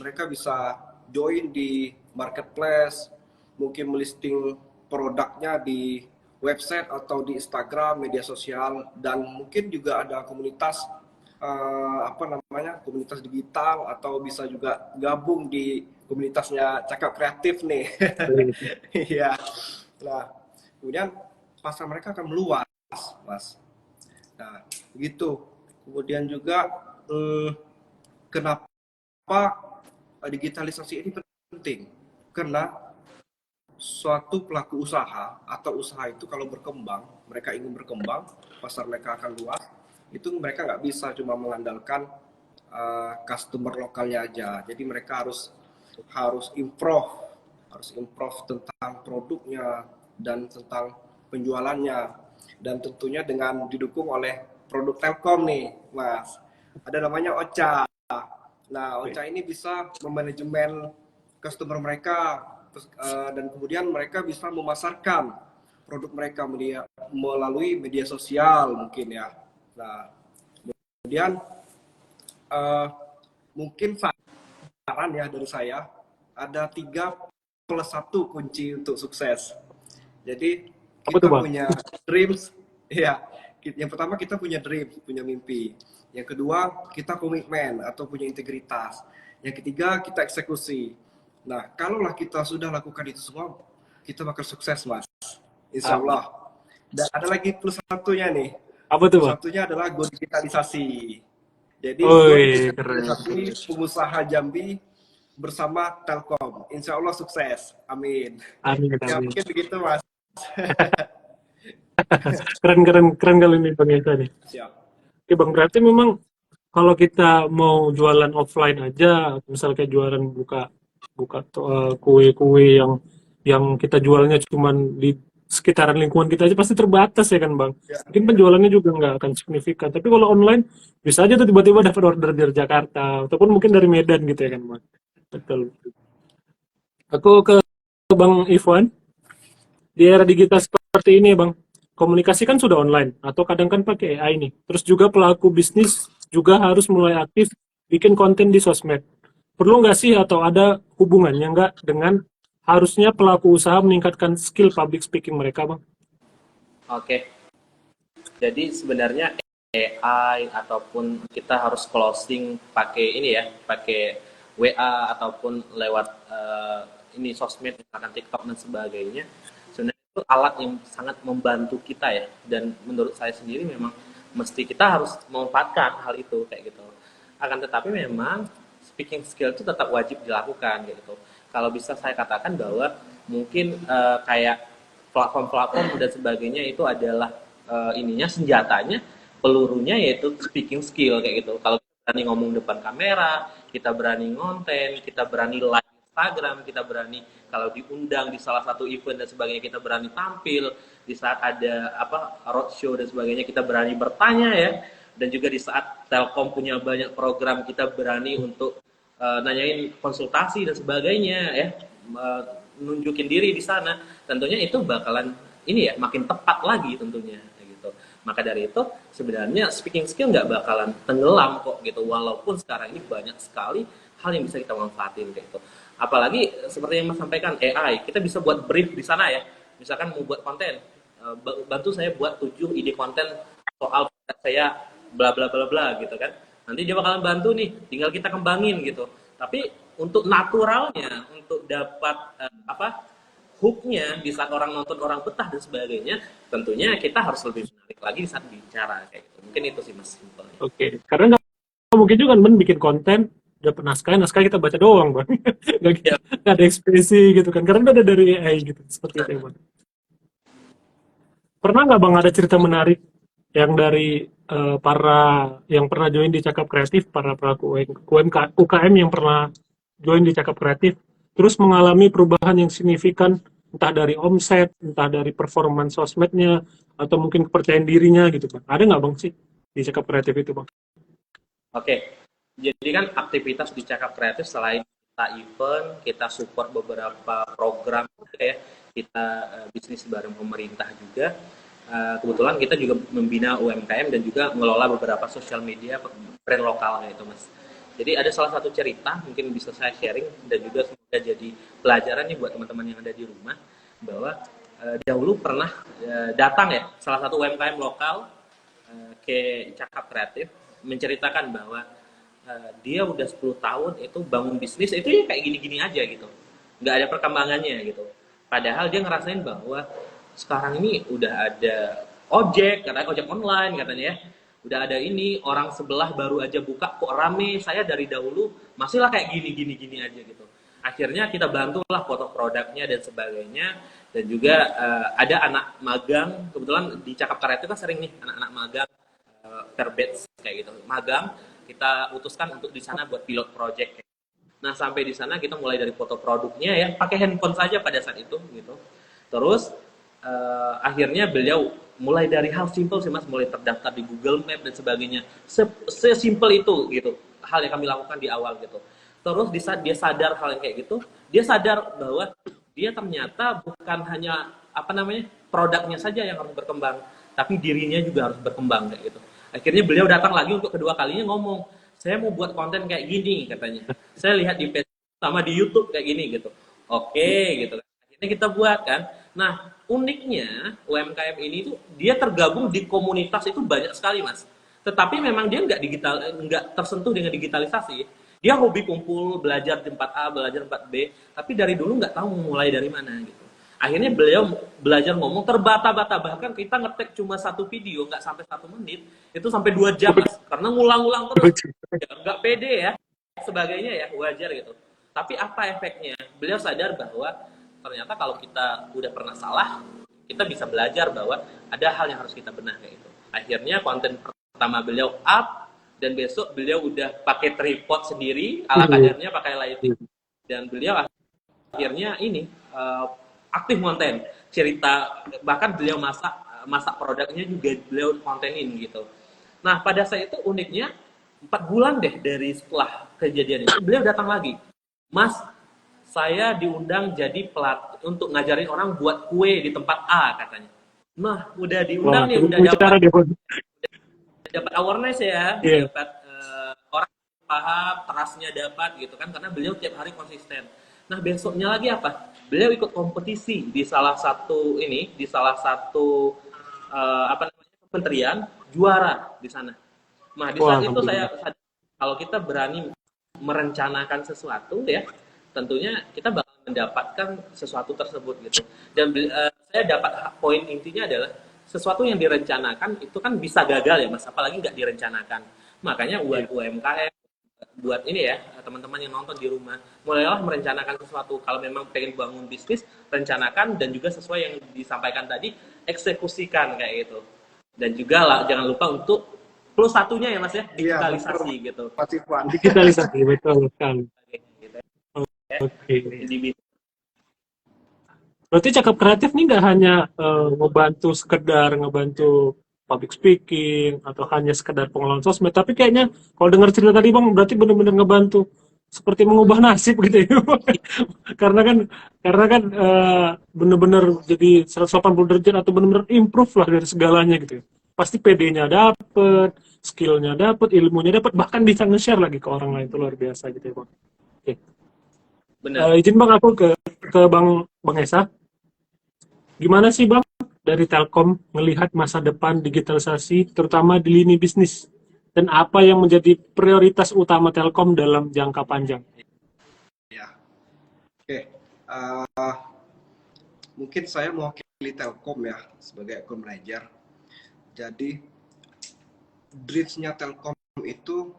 mereka bisa join di marketplace, mungkin melisting produknya di website atau di Instagram, media sosial, dan mungkin juga ada komunitas komunitas digital, atau bisa juga gabung di komunitasnya Cakap Kreatif nih. Iya. Nah, kemudian pasar mereka akan meluas, Mas. Nah, begitu. Kemudian juga kenapa digitalisasi ini penting? Karena suatu pelaku usaha atau usaha itu kalau berkembang, mereka ingin berkembang, pasar mereka akan luas, itu mereka nggak bisa cuma mengandalkan customer lokalnya aja. Jadi mereka harus improve tentang produknya dan tentang penjualannya, dan tentunya dengan didukung oleh produk Telkom nih, Mas. Ada namanya Ocha. Nah, Ocha ini bisa memanajemen customer mereka, dan kemudian mereka bisa memasarkan produk mereka melalui media sosial mungkin ya. Nah, kemudian mungkin saran ya dari saya, ada 3+1 kunci untuk sukses. Jadi Apa tuh, kita Bang? punya dreams, ya. Yang pertama kita punya dreams, punya mimpi. Yang kedua kita komitmen atau punya integritas. Yang ketiga kita eksekusi. Nah, kalaulah kita sudah lakukan itu semua, kita bakal sukses, Mas. Insya Amin. Allah. Dan ada lagi plus satunya nih. Apa tuh, Plus Bang? satunya adalah go digitalisasi. Jadi go Woi, keren, digitalisasi keren. pengusaha Jambi bersama Telkom. Insya Allah sukses. Amin. Amin, Ya amin. mungkin begitu Mas. Keren, keren, keren kali ini Bang Esa nih. Siap. Oke, Bang, berarti memang kalau kita mau jualan offline aja, misalnya kayak jualan buka buka kue-kue yang kita jualnya cuman di sekitaran lingkungan kita aja pasti terbatas ya kan, Bang. Ya, Mungkin ya. penjualannya juga nggak akan signifikan. Tapi kalau online bisa aja tuh tiba-tiba dapat order dari Jakarta ataupun mungkin dari Medan gitu ya kan, Bang. Betul. Aku ke Bang Ivan. Di era digital seperti ini, Bang, komunikasi kan sudah online atau kadang kan pakai AI nih. Terus juga pelaku bisnis juga harus mulai aktif bikin konten di sosmed. Perlu nggak sih atau ada hubungannya nggak dengan harusnya pelaku usaha meningkatkan skill public speaking mereka, Bang? Oke, jadi sebenarnya AI ataupun kita harus closing pakai ini ya, pakai WA ataupun lewat ini sosmed, misalkan TikTok dan sebagainya. Sebenarnya itu alat yang sangat membantu kita ya, dan menurut saya sendiri memang mesti kita harus memanfaatkan hal itu kayak gitu. Akan tetapi memang speaking skill itu tetap wajib dilakukan kayak gitu. Kalau bisa saya katakan bahwa mungkin kayak platform-platform dan sebagainya itu adalah ininya senjatanya pelurunya yaitu speaking skill kayak gitu. Kalau kita berani ngomong depan kamera, kita berani ngonten, kita berani live Instagram, kita berani kalau diundang di salah satu event dan sebagainya, kita berani tampil di saat ada roadshow dan sebagainya, kita berani bertanya ya. Dan juga di saat Telkom punya banyak program, kita berani untuk nanyain konsultasi dan sebagainya ya, nunjukin diri di sana. Tentunya itu bakalan ini ya makin tepat lagi tentunya gitu. Maka dari itu sebenarnya speaking skill nggak bakalan tenggelam kok gitu, walaupun sekarang ini banyak sekali hal yang bisa kita manfaatin kayak gitu. Apalagi seperti yang Mas sampaikan, AI, kita bisa buat brief di sana ya. Misalkan mau buat konten, bantu saya buat 7 ide konten soal saya bla bla bla bla gitu kan. Nanti dia bakalan bantu nih, tinggal kita kembangin gitu. Tapi untuk naturalnya, untuk dapat hooknya di saat orang nonton, orang betah dan sebagainya, tentunya kita harus lebih menarik lagi di saat bicara kayak gitu. Mungkin itu sih Mas simpelnya. Oke, karena nggak mungkin juga kan bikin konten dapat naskah kita baca doang bang, nggak ada ekspresi gitu kan, karena udah dari AI gitu, seperti itu bang. Pernah nggak bang ada cerita menarik yang dari para yang pernah join di Cakap Kreatif, para pelaku UKM yang pernah join di Cakap Kreatif, terus mengalami perubahan yang signifikan, entah dari omset, entah dari performance sosmednya, atau mungkin kepercayaan dirinya gitu bang. Ada nggak bang sih di Cakap Kreatif itu bang? Oke, jadi kan aktivitas di Cakap Kreatif selain kita event, kita support beberapa program ya, kita bisnis bareng pemerintah juga. Kebetulan kita juga membina UMKM dan juga mengelola beberapa sosial media brand lokal gitu Mas. Jadi ada salah satu cerita mungkin bisa saya sharing dan juga semoga jadi pelajaran nih buat teman-teman yang ada di rumah, bahwa dahulu pernah datang ya salah satu UMKM lokal ke Cakap Kreatif menceritakan bahwa dia udah 10 tahun itu bangun bisnis itu ya kayak gini-gini aja gitu, nggak ada perkembangannya gitu. Padahal dia ngerasain bahwa sekarang ini udah ada ojek, katanya ojek online katanya ya, udah ada ini, orang sebelah baru aja buka kok rame, saya dari dahulu masihlah kayak gini aja gitu. Akhirnya kita bantulah foto produknya dan sebagainya, dan juga ada anak magang, kebetulan di Cakap Kreatif kan sering nih anak-anak magang per batch kayak gitu, magang kita utuskan untuk di sana buat pilot project. Nah sampai di sana kita mulai dari foto produknya ya, pakai handphone saja pada saat itu gitu. Terus akhirnya beliau mulai dari hal simpel sih Mas, mulai terdaftar di Google Map dan sebagainya, sesimpel itu gitu hal yang kami lakukan di awal gitu. Terus di saat dia sadar hal yang kayak gitu, dia sadar bahwa dia ternyata bukan hanya produknya saja yang harus berkembang, tapi dirinya juga harus berkembang kayak gitu. Akhirnya beliau datang lagi untuk kedua kalinya ngomong, saya mau buat konten kayak gini katanya, saya lihat di Facebook sama di YouTube kayak gini gitu. Oke gitu kan, akhirnya kita buat kan. Nah uniknya UMKM ini tuh dia tergabung di komunitas itu banyak sekali Mas, tetapi memang dia nggak tersentuh dengan digitalisasi. Dia hobi kumpul, belajar di tempat A, belajar tempat B, tapi dari dulu nggak tahu mulai dari mana gitu. Akhirnya beliau belajar ngomong terbata-bata, bahkan kita ngetek cuma 1 video nggak sampai 1 menit, itu sampai 2 jam Mas, karena ngulang-ngulang terus. Ya, nggak pede ya, sebagainya ya, wajar gitu. Tapi apa efeknya? Beliau sadar bahwa ternyata kalau kita udah pernah salah, kita bisa belajar bahwa ada hal yang harus kita benahi kayak gitu. Akhirnya konten pertama beliau up, dan besok beliau udah pakai tripod sendiri, ala kadarnya pakai lighting, dan beliau akhirnya ini aktif konten cerita, bahkan beliau masak produknya juga beliau kontenin gitu. Nah pada saat itu uniknya 4 bulan deh dari setelah kejadian itu beliau datang lagi, Mas saya diundang jadi pelatih untuk ngajarin orang buat kue di tempat A katanya. Nah udah diundang nih, udah dapat awareness ya, dapat orang paham, trustnya dapat gitu kan, karena beliau tiap hari konsisten. Nah besoknya lagi apa? Beliau ikut kompetisi di salah satu kementerian, juara di sana. Nah di saat itu saya sadar kalau kita berani merencanakan sesuatu ya, tentunya kita bakal mendapatkan sesuatu tersebut gitu. Dan saya dapat poin intinya adalah sesuatu yang direncanakan itu kan bisa gagal ya Mas, apalagi nggak direncanakan. Makanya buat UMKM, buat ini ya teman-teman yang nonton di rumah, mulailah merencanakan sesuatu. Kalau memang pengen bangun bisnis, rencanakan, dan juga sesuai yang disampaikan tadi, eksekusikan kayak gitu. Dan juga lah jangan lupa untuk plus satunya ya Mas ya, Iya, digitalisasi betul. gitu. Mas Ivan. Digitalisasi, betul sekali. Oke, gitu. Oke. Jadi Berarti cakap kreatif nih nggak hanya ngebantu sekedar ngebantu public speaking atau hanya sekedar pengelolaan sosmed, tapi kayaknya kalau dengar cerita tadi Bang, berarti benar-benar ngebantu seperti mengubah nasib gitu ya. karena kan benar-benar jadi 180 derajat atau benar-benar improve lah dari segalanya gitu ya. Pasti PD-nya dapet, skill-nya dapet, ilmunya dapet, bahkan bisa nge-share lagi ke orang lain. Itu luar biasa gitu ya Bang. Oke. benar. Izin Bang aku ke Bang Esa. Gimana sih Bang dari Telkom melihat masa depan digitalisasi terutama di lini bisnis dan apa yang menjadi prioritas utama Telkom dalam jangka panjang? Ya, oke. Eh, Mungkin saya mewakili Telkom ya sebagai account manager. Jadi dreams-nya Telkom itu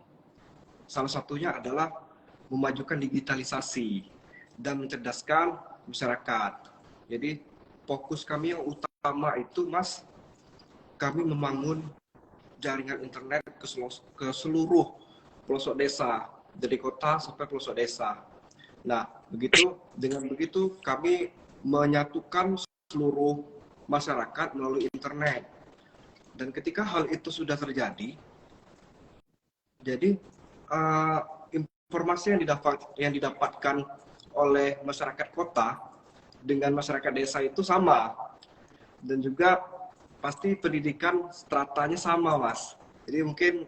salah satunya adalah memajukan digitalisasi dan mencerdaskan masyarakat. Jadi fokus kami yang utama itu Mas, kami membangun jaringan internet ke seluruh pelosok desa, dari kota sampai pelosok desa. Nah, dengan begitu kami menyatukan seluruh masyarakat melalui internet. Dan ketika hal itu sudah terjadi, jadi informasi yang didapatkan oleh masyarakat kota dengan masyarakat desa itu sama, dan juga pasti pendidikan stratanya sama Mas. Jadi mungkin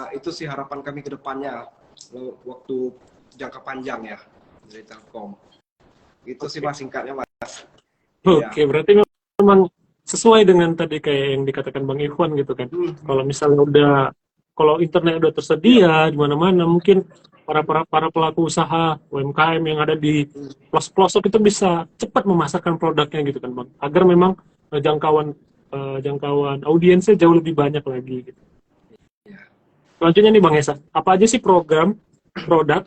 itu sih harapan kami ke depannya waktu jangka panjang ya dari Telkom. Itu sih Mas singkatnya Mas. Oke, berarti memang sesuai dengan tadi kayak yang dikatakan Bang Ikhwan gitu kan. Kalau misalnya kalau internet udah tersedia di mana-mana, mungkin para pelaku usaha UMKM yang ada di pelosok itu bisa cepat memasarkan produknya gitu kan Bang. Agar memang jangkauan audiensnya jauh lebih banyak lagi gitu. Selanjutnya nih Bang Esa, apa aja sih program, produk,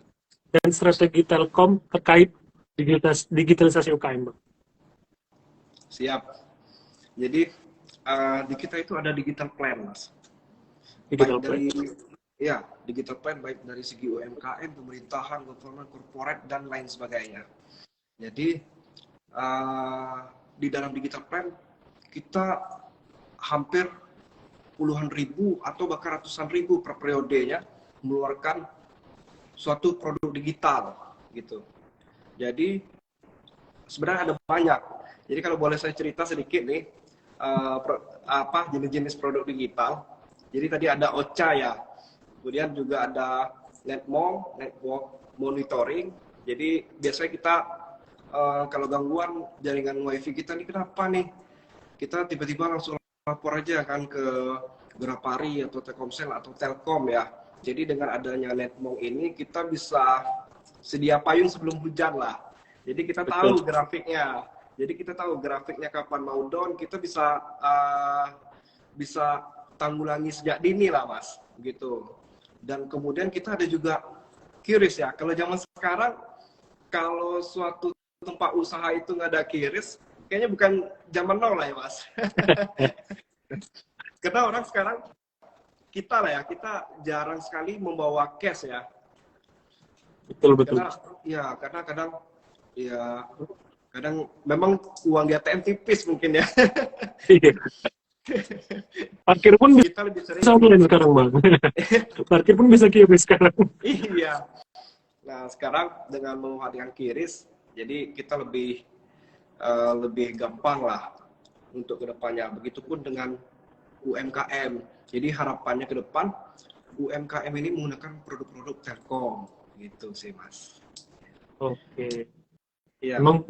dan strategi Telkom terkait digitalisasi UKM Bang? Siap. Jadi di kita itu ada digital plan Mas. Digital plan. Digital plan baik dari segi UMKM, pemerintahan, government, corporate, dan lain sebagainya. Jadi di dalam digital plan kita hampir puluhan ribu atau bahkan ratusan ribu per periodenya mengeluarkan suatu produk digital gitu. Jadi sebenarnya ada banyak. Jadi kalau boleh saya cerita sedikit nih jenis-jenis produk digital. Jadi tadi ada OCA ya. Kemudian juga ada network monitoring. Jadi biasanya kita kalau gangguan jaringan wifi kita nih kenapa nih? Kita tiba-tiba langsung lapor aja kan ke Grapari atau Telkomsel atau Telkom ya. Jadi dengan adanya network ini kita bisa sedia payung sebelum hujan lah. Jadi kita tahu grafiknya. Jadi kita tahu grafiknya kapan mau down, kita bisa tanggulangi sejak dini lah Mas, gitu. Dan kemudian kita ada juga QRIS ya. Kalau zaman sekarang, kalau suatu tempat usaha itu nggak ada QRIS, kayaknya bukan zaman now lah ya Mas. Karena orang sekarang kita jarang sekali membawa cash ya. Betul. Karena kadang memang uang di ATM tipis mungkin ya. Parkir pun Kita lebih sering online sekarang Bang. Parkir pun bisa QRIS sekarang. Iya. Nah sekarang dengan memanfaatkan QRIS, jadi kita lebih gampang lah untuk kedepannya. Begitupun dengan UMKM. Jadi harapannya ke depan UMKM ini menggunakan produk-produk Telkom, gitu sih Mas. Oke. Iya. Memang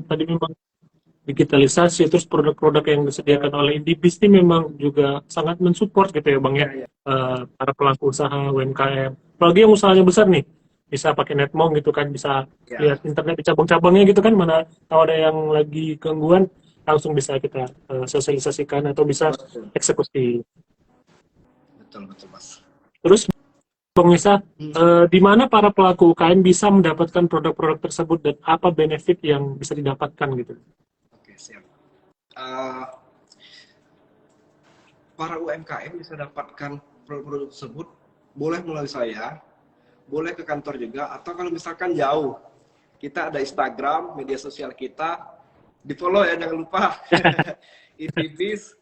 digitalisasi terus produk-produk yang disediakan oleh Indibis ini memang juga sangat mensupport gitu ya Bang ya. Para pelaku usaha UMKM. Apalagi yang usahanya besar nih, bisa pakai netmong gitu kan, bisa lihat internet di cabang-cabangnya gitu kan, mana tahu ada yang lagi gangguan langsung bisa kita sosialisasikan atau bisa eksekusi. Betul Mas. Terus Bang Nisa, di mana para pelaku UKM bisa mendapatkan produk-produk tersebut dan apa benefit yang bisa didapatkan gitu? Oke, siap. para UMKM bisa dapatkan produk-produk tersebut, boleh melalui saya, boleh ke kantor juga, atau kalau misalkan jauh, kita ada Instagram, media sosial kita, di follow ya, jangan lupa. Indibis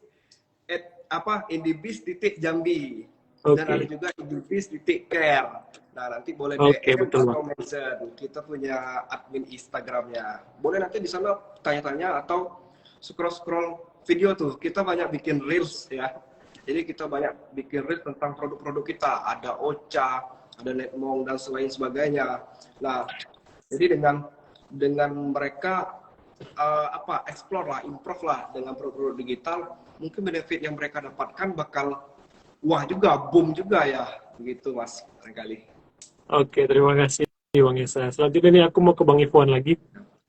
indibis.jambi, dan ada Oke. juga indibis.care. Nah, nanti boleh Oke, DM betul, Bang. atau mention, kita punya admin Instagramnya, boleh nanti di sana tanya-tanya atau scroll-scroll video tuh, kita banyak bikin reels ya. Jadi kita banyak bikin reels tentang produk-produk kita, ada Ocha, ada Netmong dan selain sebagainya. Nah, jadi dengan mereka explore lah, improve lah dengan produk-produk digital, mungkin benefit yang mereka dapatkan bakal wah juga, boom juga ya, begitu Mas barangkali. Oke, terima kasih Bang Esa. Selanjutnya nih aku mau ke Bang Ivan lagi.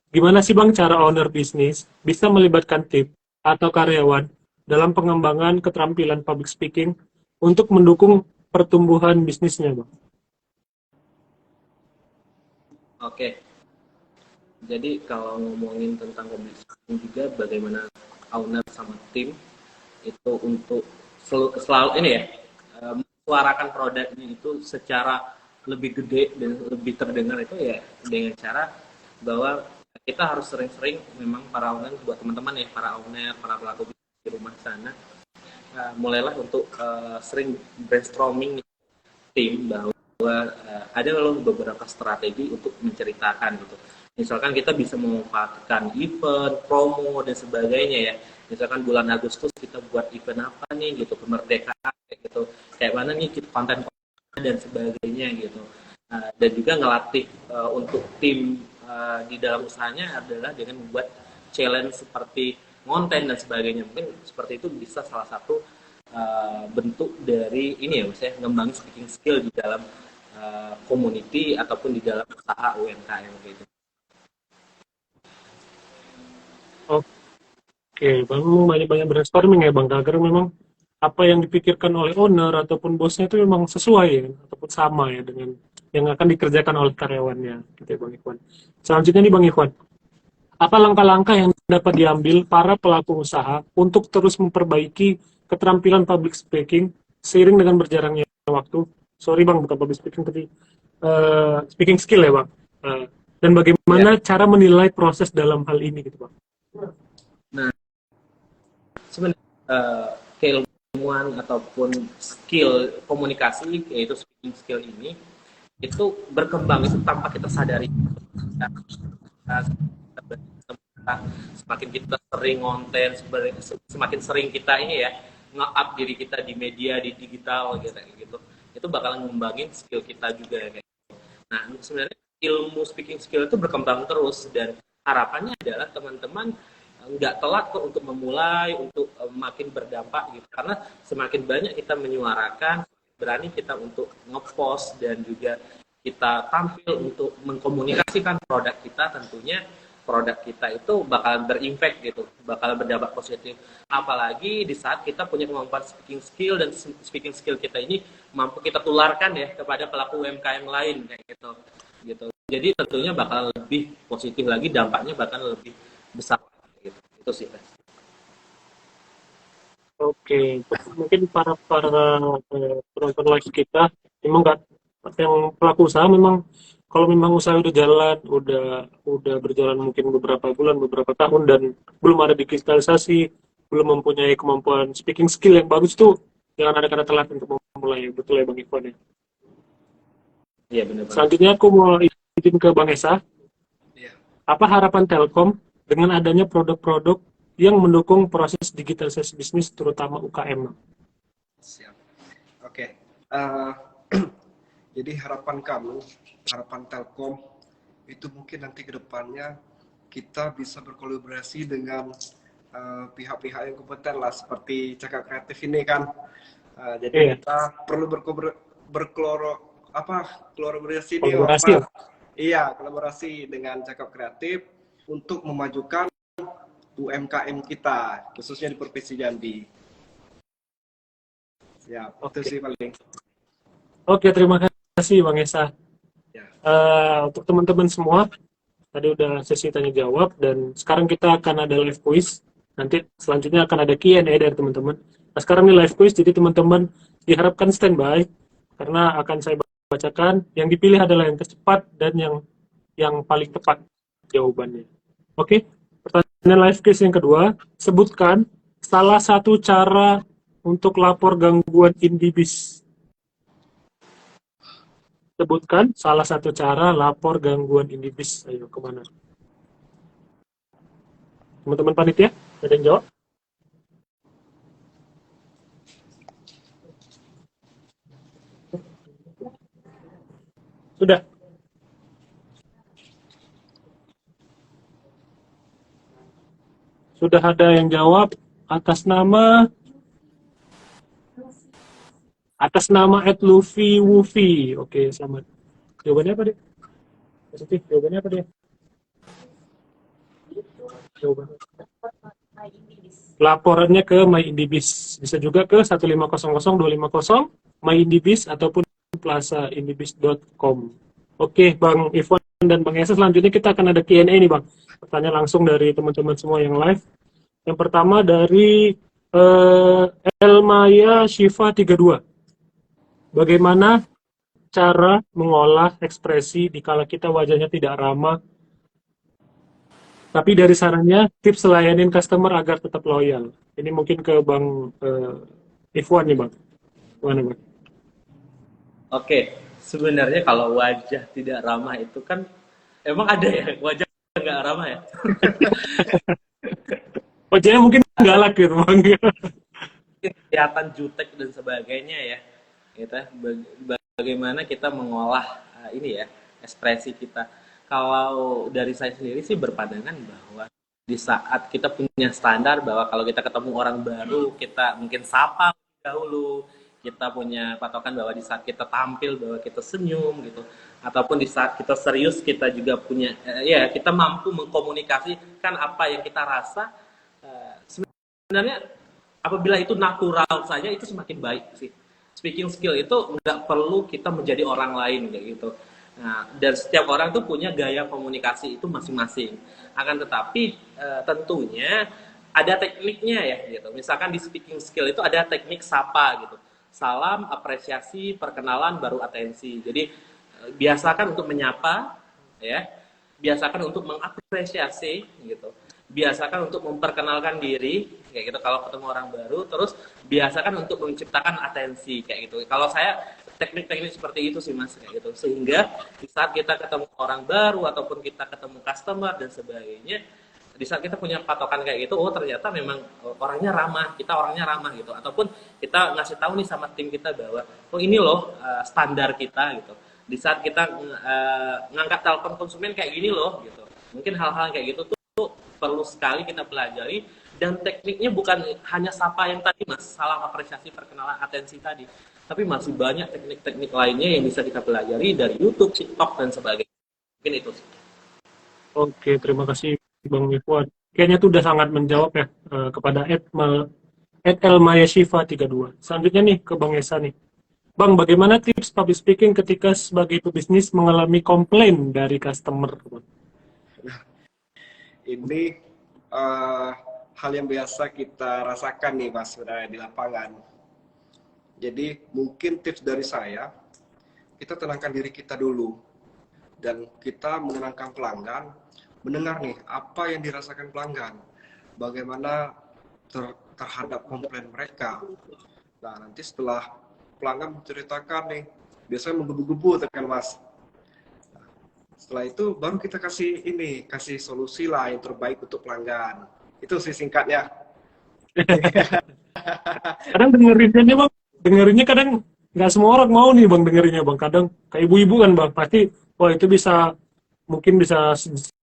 Gimana sih Bang cara owner bisnis bisa melibatkan tim atau karyawan dalam pengembangan keterampilan public speaking untuk mendukung pertumbuhan bisnisnya, Bang? Oke, jadi kalau ngomongin tentang public speaking juga bagaimana owner sama tim itu untuk selalu ini ya, menyuarakan produknya itu secara lebih gede dan lebih terdengar itu ya dengan cara bahwa kita harus sering-sering memang para owner, buat teman-teman ya, para owner, para pelaku bisnis di rumah sana, mulailah untuk sering brainstorming tim bahwa ada loh beberapa strategi untuk menceritakan gitu. Misalkan kita bisa memanfaatkan event, promo dan sebagainya ya. Misalkan bulan Agustus kita buat event apa nih gitu, kemerdekaan kayak gitu. Kayak mana nih konten dan sebagainya gitu. Dan juga ngelatih untuk tim di dalam usahanya adalah dengan membuat challenge seperti konten dan sebagainya. Mungkin seperti itu bisa salah satu bentuk dari ini ya Mas ya, ngembangin speaking skill di dalam community ataupun di dalam usaha UMKM gitu. Oke, Bang banyak-banyak brainstorming ya Bang, agar memang apa yang dipikirkan oleh owner ataupun bosnya itu memang sesuai ya, ataupun sama ya dengan yang akan dikerjakan oleh karyawannya, gitu ya Bang Ikhwan. Selanjutnya nih Bang Ikhwan, apa langkah-langkah yang dapat diambil para pelaku usaha untuk terus memperbaiki keterampilan public speaking seiring dengan berjalannya waktu? Sorry Bang, bukan public speaking tapi speaking skill ya Bang. Dan Ya. bagaimana cara menilai proses dalam hal ini gitu Bang? Nah, sebenarnya keilmuan ataupun skill komunikasi yaitu speaking skill ini itu berkembang itu tanpa kita sadari. Semakin kita sering konten, semakin sering kita ini ya nge-up diri kita di media, di digital gitu, itu bakalan ngembangin skill kita juga ya. Nah sebenarnya ilmu speaking skill itu berkembang terus dan harapannya adalah teman-teman nggak telat kok untuk memulai, untuk makin berdampak gitu, karena semakin banyak kita menyuarakan, berani kita untuk ngepost dan juga kita tampil untuk mengkomunikasikan produk kita, tentunya produk kita itu bakalan berimpact gitu, bakalan berdampak positif. Apalagi di saat kita punya kemampuan speaking skill dan speaking skill kita ini mampu kita tularkan ya kepada pelaku UMKM lain kayak gitu. Jadi tentunya bakal lebih positif lagi, dampaknya bahkan lebih besar gitu. Itu sih. Oke, mungkin para penonton live kita memang nggak, yang pelaku usaha memang kalau memang usaha udah jalan, udah berjalan mungkin beberapa bulan, beberapa tahun dan belum ada digitalisasi, belum mempunyai kemampuan speaking skill yang bagus tuh, jangan ada kata telat untuk memulai. Betul ya Bang Ikhwan ya. Iya benar banget. Selanjutnya aku mau izin ke Bang Esa. Iya. Apa harapan Telkom dengan adanya produk-produk yang mendukung proses digitalisasi bisnis terutama UKM? Siap. Oke. Jadi harapan kami, harapan Telkom itu mungkin nanti ke depannya kita bisa berkolaborasi dengan pihak-pihak yang kompeten lah, seperti Cakap Kreatif ini kan. Jadi kita perlu kolaborasi nih, Kolaborasi. Iya, kolaborasi dengan Cakap Kreatif untuk memajukan UMKM kita, khususnya di Provinsi Jambi. Ya, itu sih paling. Oke, terima kasih Bang Esa. Ya. Untuk teman-teman semua, tadi udah sesi tanya jawab dan sekarang kita akan ada live quiz. Nanti selanjutnya akan ada Q&A dari teman-teman. Nah, sekarang ini live quiz, jadi teman-teman diharapkan standby karena akan saya bacakan. Yang dipilih adalah yang tercepat dan yang paling tepat jawabannya. Oke, pertanyaan live quiz yang kedua. Sebutkan salah satu cara untuk lapor gangguan indibis. Sebutkan salah satu cara lapor gangguan indibis. Ayo, kemana? Teman-teman panitia, ada yang jawab? Sudah. Sudah ada yang jawab atas nama @luffy Wufi. Oke, selamat. Jawabannya apa deh? Positif. Jawabannya apa deh? Jawabannya. Laporannya ke MyIndibis. Bisa juga ke 1500250 MyIndibis ataupun plazaindibis.com. Oke, Bang Ivan dan Bang Esa, selanjutnya kita akan ada Q&A nih, Bang. Pertanyaan langsung dari teman-teman semua yang live. Yang pertama dari Elmaya Shiva 32. Bagaimana cara mengolah ekspresi dikala kita wajahnya tidak ramah, tapi dari sarannya tips layanin customer agar tetap loyal. Ini mungkin ke Bang Ifwan nih, Bang. Mana, Bang? Oke, sebenarnya kalau wajah tidak ramah itu kan emang ada ya wajah nggak ramah ya? Wajahnya mungkin galak gitu, Bang. Kelihatan jutek dan sebagainya ya. Gitu. Bagaimana kita mengolah ini ya ekspresi kita. Kalau dari saya sendiri sih berpandangan bahwa di saat kita punya standar bahwa kalau kita ketemu orang baru kita mungkin sapa dahulu, kita punya patokan bahwa di saat kita tampil bahwa kita senyum gitu, ataupun di saat kita serius kita juga punya ya kita mampu mengkomunikasikan apa yang kita rasa. Sebenarnya apabila itu natural saja itu semakin baik sih. Speaking skill itu nggak perlu kita menjadi orang lain kayak gitu. Nah, dan setiap orang tuh punya gaya komunikasi itu masing-masing. Akan tetapi tentunya ada tekniknya ya gitu. Misalkan di speaking skill itu ada teknik sapa gitu. Salam, apresiasi, perkenalan, baru atensi. Jadi biasakan untuk menyapa, ya. Biasakan untuk mengapresiasi gitu. Biasakan untuk memperkenalkan diri kayak gitu kalau ketemu orang baru, terus biasakan untuk menciptakan atensi kayak gitu. Kalau saya teknik-teknik seperti itu sih Mas kayak gitu. Sehingga di saat kita ketemu orang baru ataupun kita ketemu customer dan sebagainya, di saat kita punya patokan kayak gitu, oh ternyata memang orangnya ramah, kita orangnya ramah gitu. Ataupun kita ngasih tahu nih sama tim kita bahwa oh ini loh standar kita gitu. Di saat kita ngangkat telepon konsumen kayak gini loh gitu. Mungkin hal-hal kayak gitu tuh perlu sekali kita pelajari, dan tekniknya bukan hanya sapa yang tadi Mas, salam apresiasi, perkenalan, atensi tadi, tapi masih banyak teknik-teknik lainnya yang bisa kita pelajari dari YouTube, TikTok dan sebagainya. Mungkin itu sih. Oke, terima kasih Bang Ifwan. Kayaknya itu udah sangat menjawab ya kepada Elmaya Shiva 32. Selanjutnya nih ke Bang Esa nih. Bang, bagaimana tips public speaking ketika sebagai pebisnis mengalami komplain dari customer? Ini hal yang biasa kita rasakan nih Mas sebenarnya di lapangan. Jadi mungkin tips dari saya, kita tenangkan diri kita dulu dan kita menenangkan pelanggan, mendengar nih apa yang dirasakan pelanggan, bagaimana terhadap komplain mereka. Nah nanti setelah pelanggan menceritakan nih, biasanya menggebu-gebu kan Mas. Setelah itu baru kita kasih solusi lah yang terbaik untuk pelanggan. Itu sih singkatnya. Kadang dengerinnya kadang nggak semua orang mau nih Bang dengerinnya Bang. Kadang kayak ibu-ibu kan Bang, pasti wah itu mungkin bisa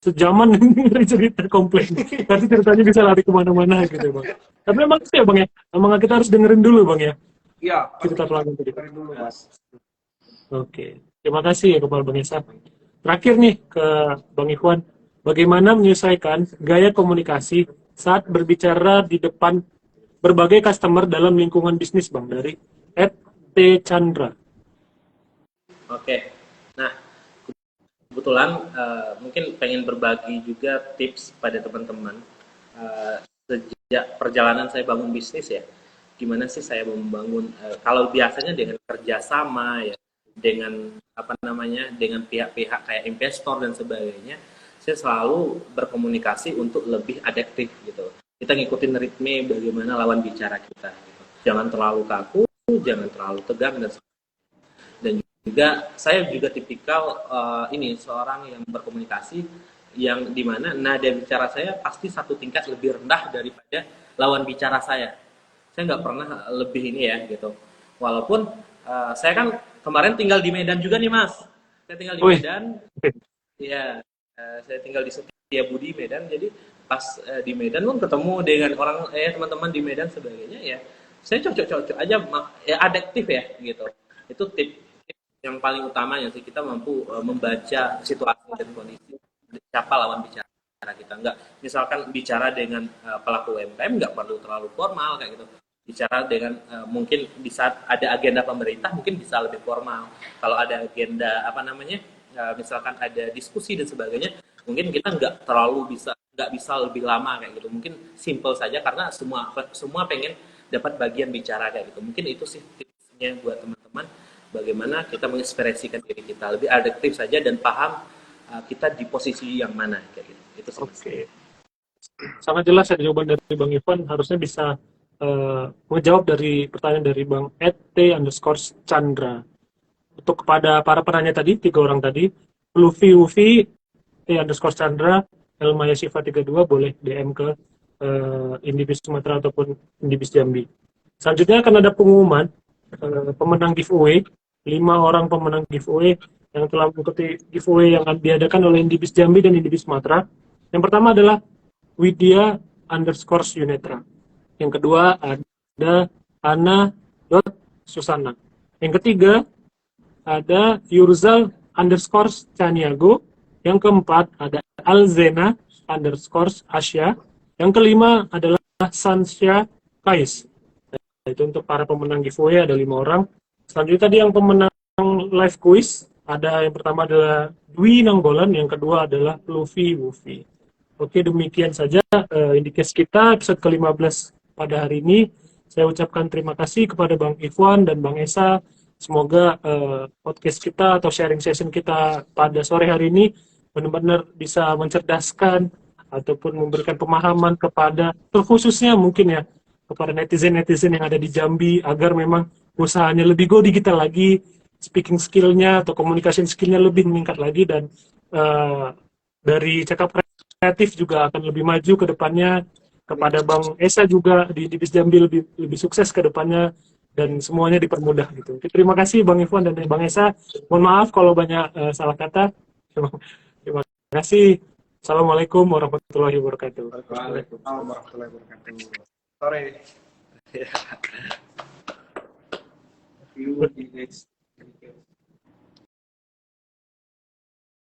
sejaman dari cerita komplain. Nanti ceritanya bisa lari kemana-mana gitu Bang. Tapi memang sih ya Bang ya, memang kita harus dengerin dulu Bang ya. Iya, Cerita pelanggan tadi. dengerin dulu Mas. Oke, terima kasih ya Kepala Bang Esa. Terakhir nih ke Bang Ikhwan, bagaimana menyesuaikan gaya komunikasi saat berbicara di depan berbagai customer dalam lingkungan bisnis Bang, dari T. Chandra. Oke, nah kebetulan mungkin pengen berbagi juga tips pada teman-teman sejak perjalanan saya bangun bisnis ya. gimana sih saya membangun kalau biasanya dengan kerjasama ya dengan apa namanya dengan pihak-pihak kayak investor dan sebagainya, saya selalu berkomunikasi untuk lebih adaptif gitu. Kita ngikutin ritme bagaimana lawan bicara kita gitu. Jangan terlalu kaku, jangan terlalu tegang dan juga saya juga tipikal ini seorang yang berkomunikasi yang dimana nada bicara saya pasti satu tingkat lebih rendah daripada lawan bicara saya. Saya nggak pernah lebih ini ya gitu. Walaupun saya kan kemarin tinggal di Medan juga nih Mas. Saya tinggal di Wih. Medan. Ya, saya tinggal di Setiabudi Medan. Jadi pas di Medan pun ketemu dengan orang teman-teman di Medan sebagainya ya. Saya cocok-cocok aja ya adaptif ya gitu. Itu tip yang paling utamanya sih kita mampu membaca situasi dan kondisi siapa lawan bicara kita nggak misalkan bicara dengan pelaku UMKM nggak perlu terlalu formal kayak gitu bicara dengan mungkin di saat ada agenda pemerintah mungkin bisa lebih formal kalau ada agenda apa namanya misalkan ada diskusi dan sebagainya mungkin kita nggak bisa lebih lama kayak gitu mungkin simple saja karena semua pengen dapat bagian bicara kayak gitu mungkin itu sih tipsnya buat teman-teman bagaimana kita mengekspresikan diri kita lebih adaptif saja dan paham kita di posisi yang mana kayak gitu. Itu sih. Oke. Sangat jelas ya jawaban dari Bang Ivan, harusnya bisa menjawab dari pertanyaan dari Bang @t_chandra. Untuk kepada para penanya tadi, 3 orang tadi, Luffy Ufi, @chandra, Elmaya Siva 32 boleh DM ke Indibis Sumatera ataupun Indibis Jambi. Selanjutnya akan ada pengumuman pemenang giveaway, 5 orang pemenang giveaway yang telah mengikuti giveaway yang akan diadakan oleh Indibis Jambi dan Indibis Sumatera. Yang pertama adalah Widya_Yunetra. Yang kedua ada Ana.Susana. Yang ketiga ada Yurzal_Caniago. Yang keempat ada Alzena_Asya. Yang kelima adalah Sansya Kais. Itu untuk para pemenang giveaway ada 5 orang. Selanjutnya tadi yang pemenang live quiz ada yang pertama adalah Dwi Nanggolan, yang kedua adalah Luffy Wufi. Oke, demikian saja indikasi kita episode ke-15 pada hari ini. Saya ucapkan terima kasih kepada Bang Ivan dan Bang Esa. Semoga podcast kita atau sharing session kita pada sore hari ini benar-benar bisa mencerdaskan ataupun memberikan pemahaman kepada, terkhususnya mungkin ya, kepada netizen-netizen yang ada di Jambi, agar memang usahanya lebih go digital lagi, speaking skill-nya atau communication skill-nya lebih meningkat lagi, dan dari Cakap Kreatif juga akan lebih maju ke depannya. Kepada Bang Esa juga di Indibis Jambi lebih sukses ke depannya dan semuanya dipermudah gitu. Terima kasih Bang Ivan dan Bang Esa. Mohon maaf kalau banyak salah kata. Terima kasih. Assalamualaikum warahmatullahi wabarakatuh. Waalaikumsalam warahmatullahi wabarakatuh. Sore. See you in the next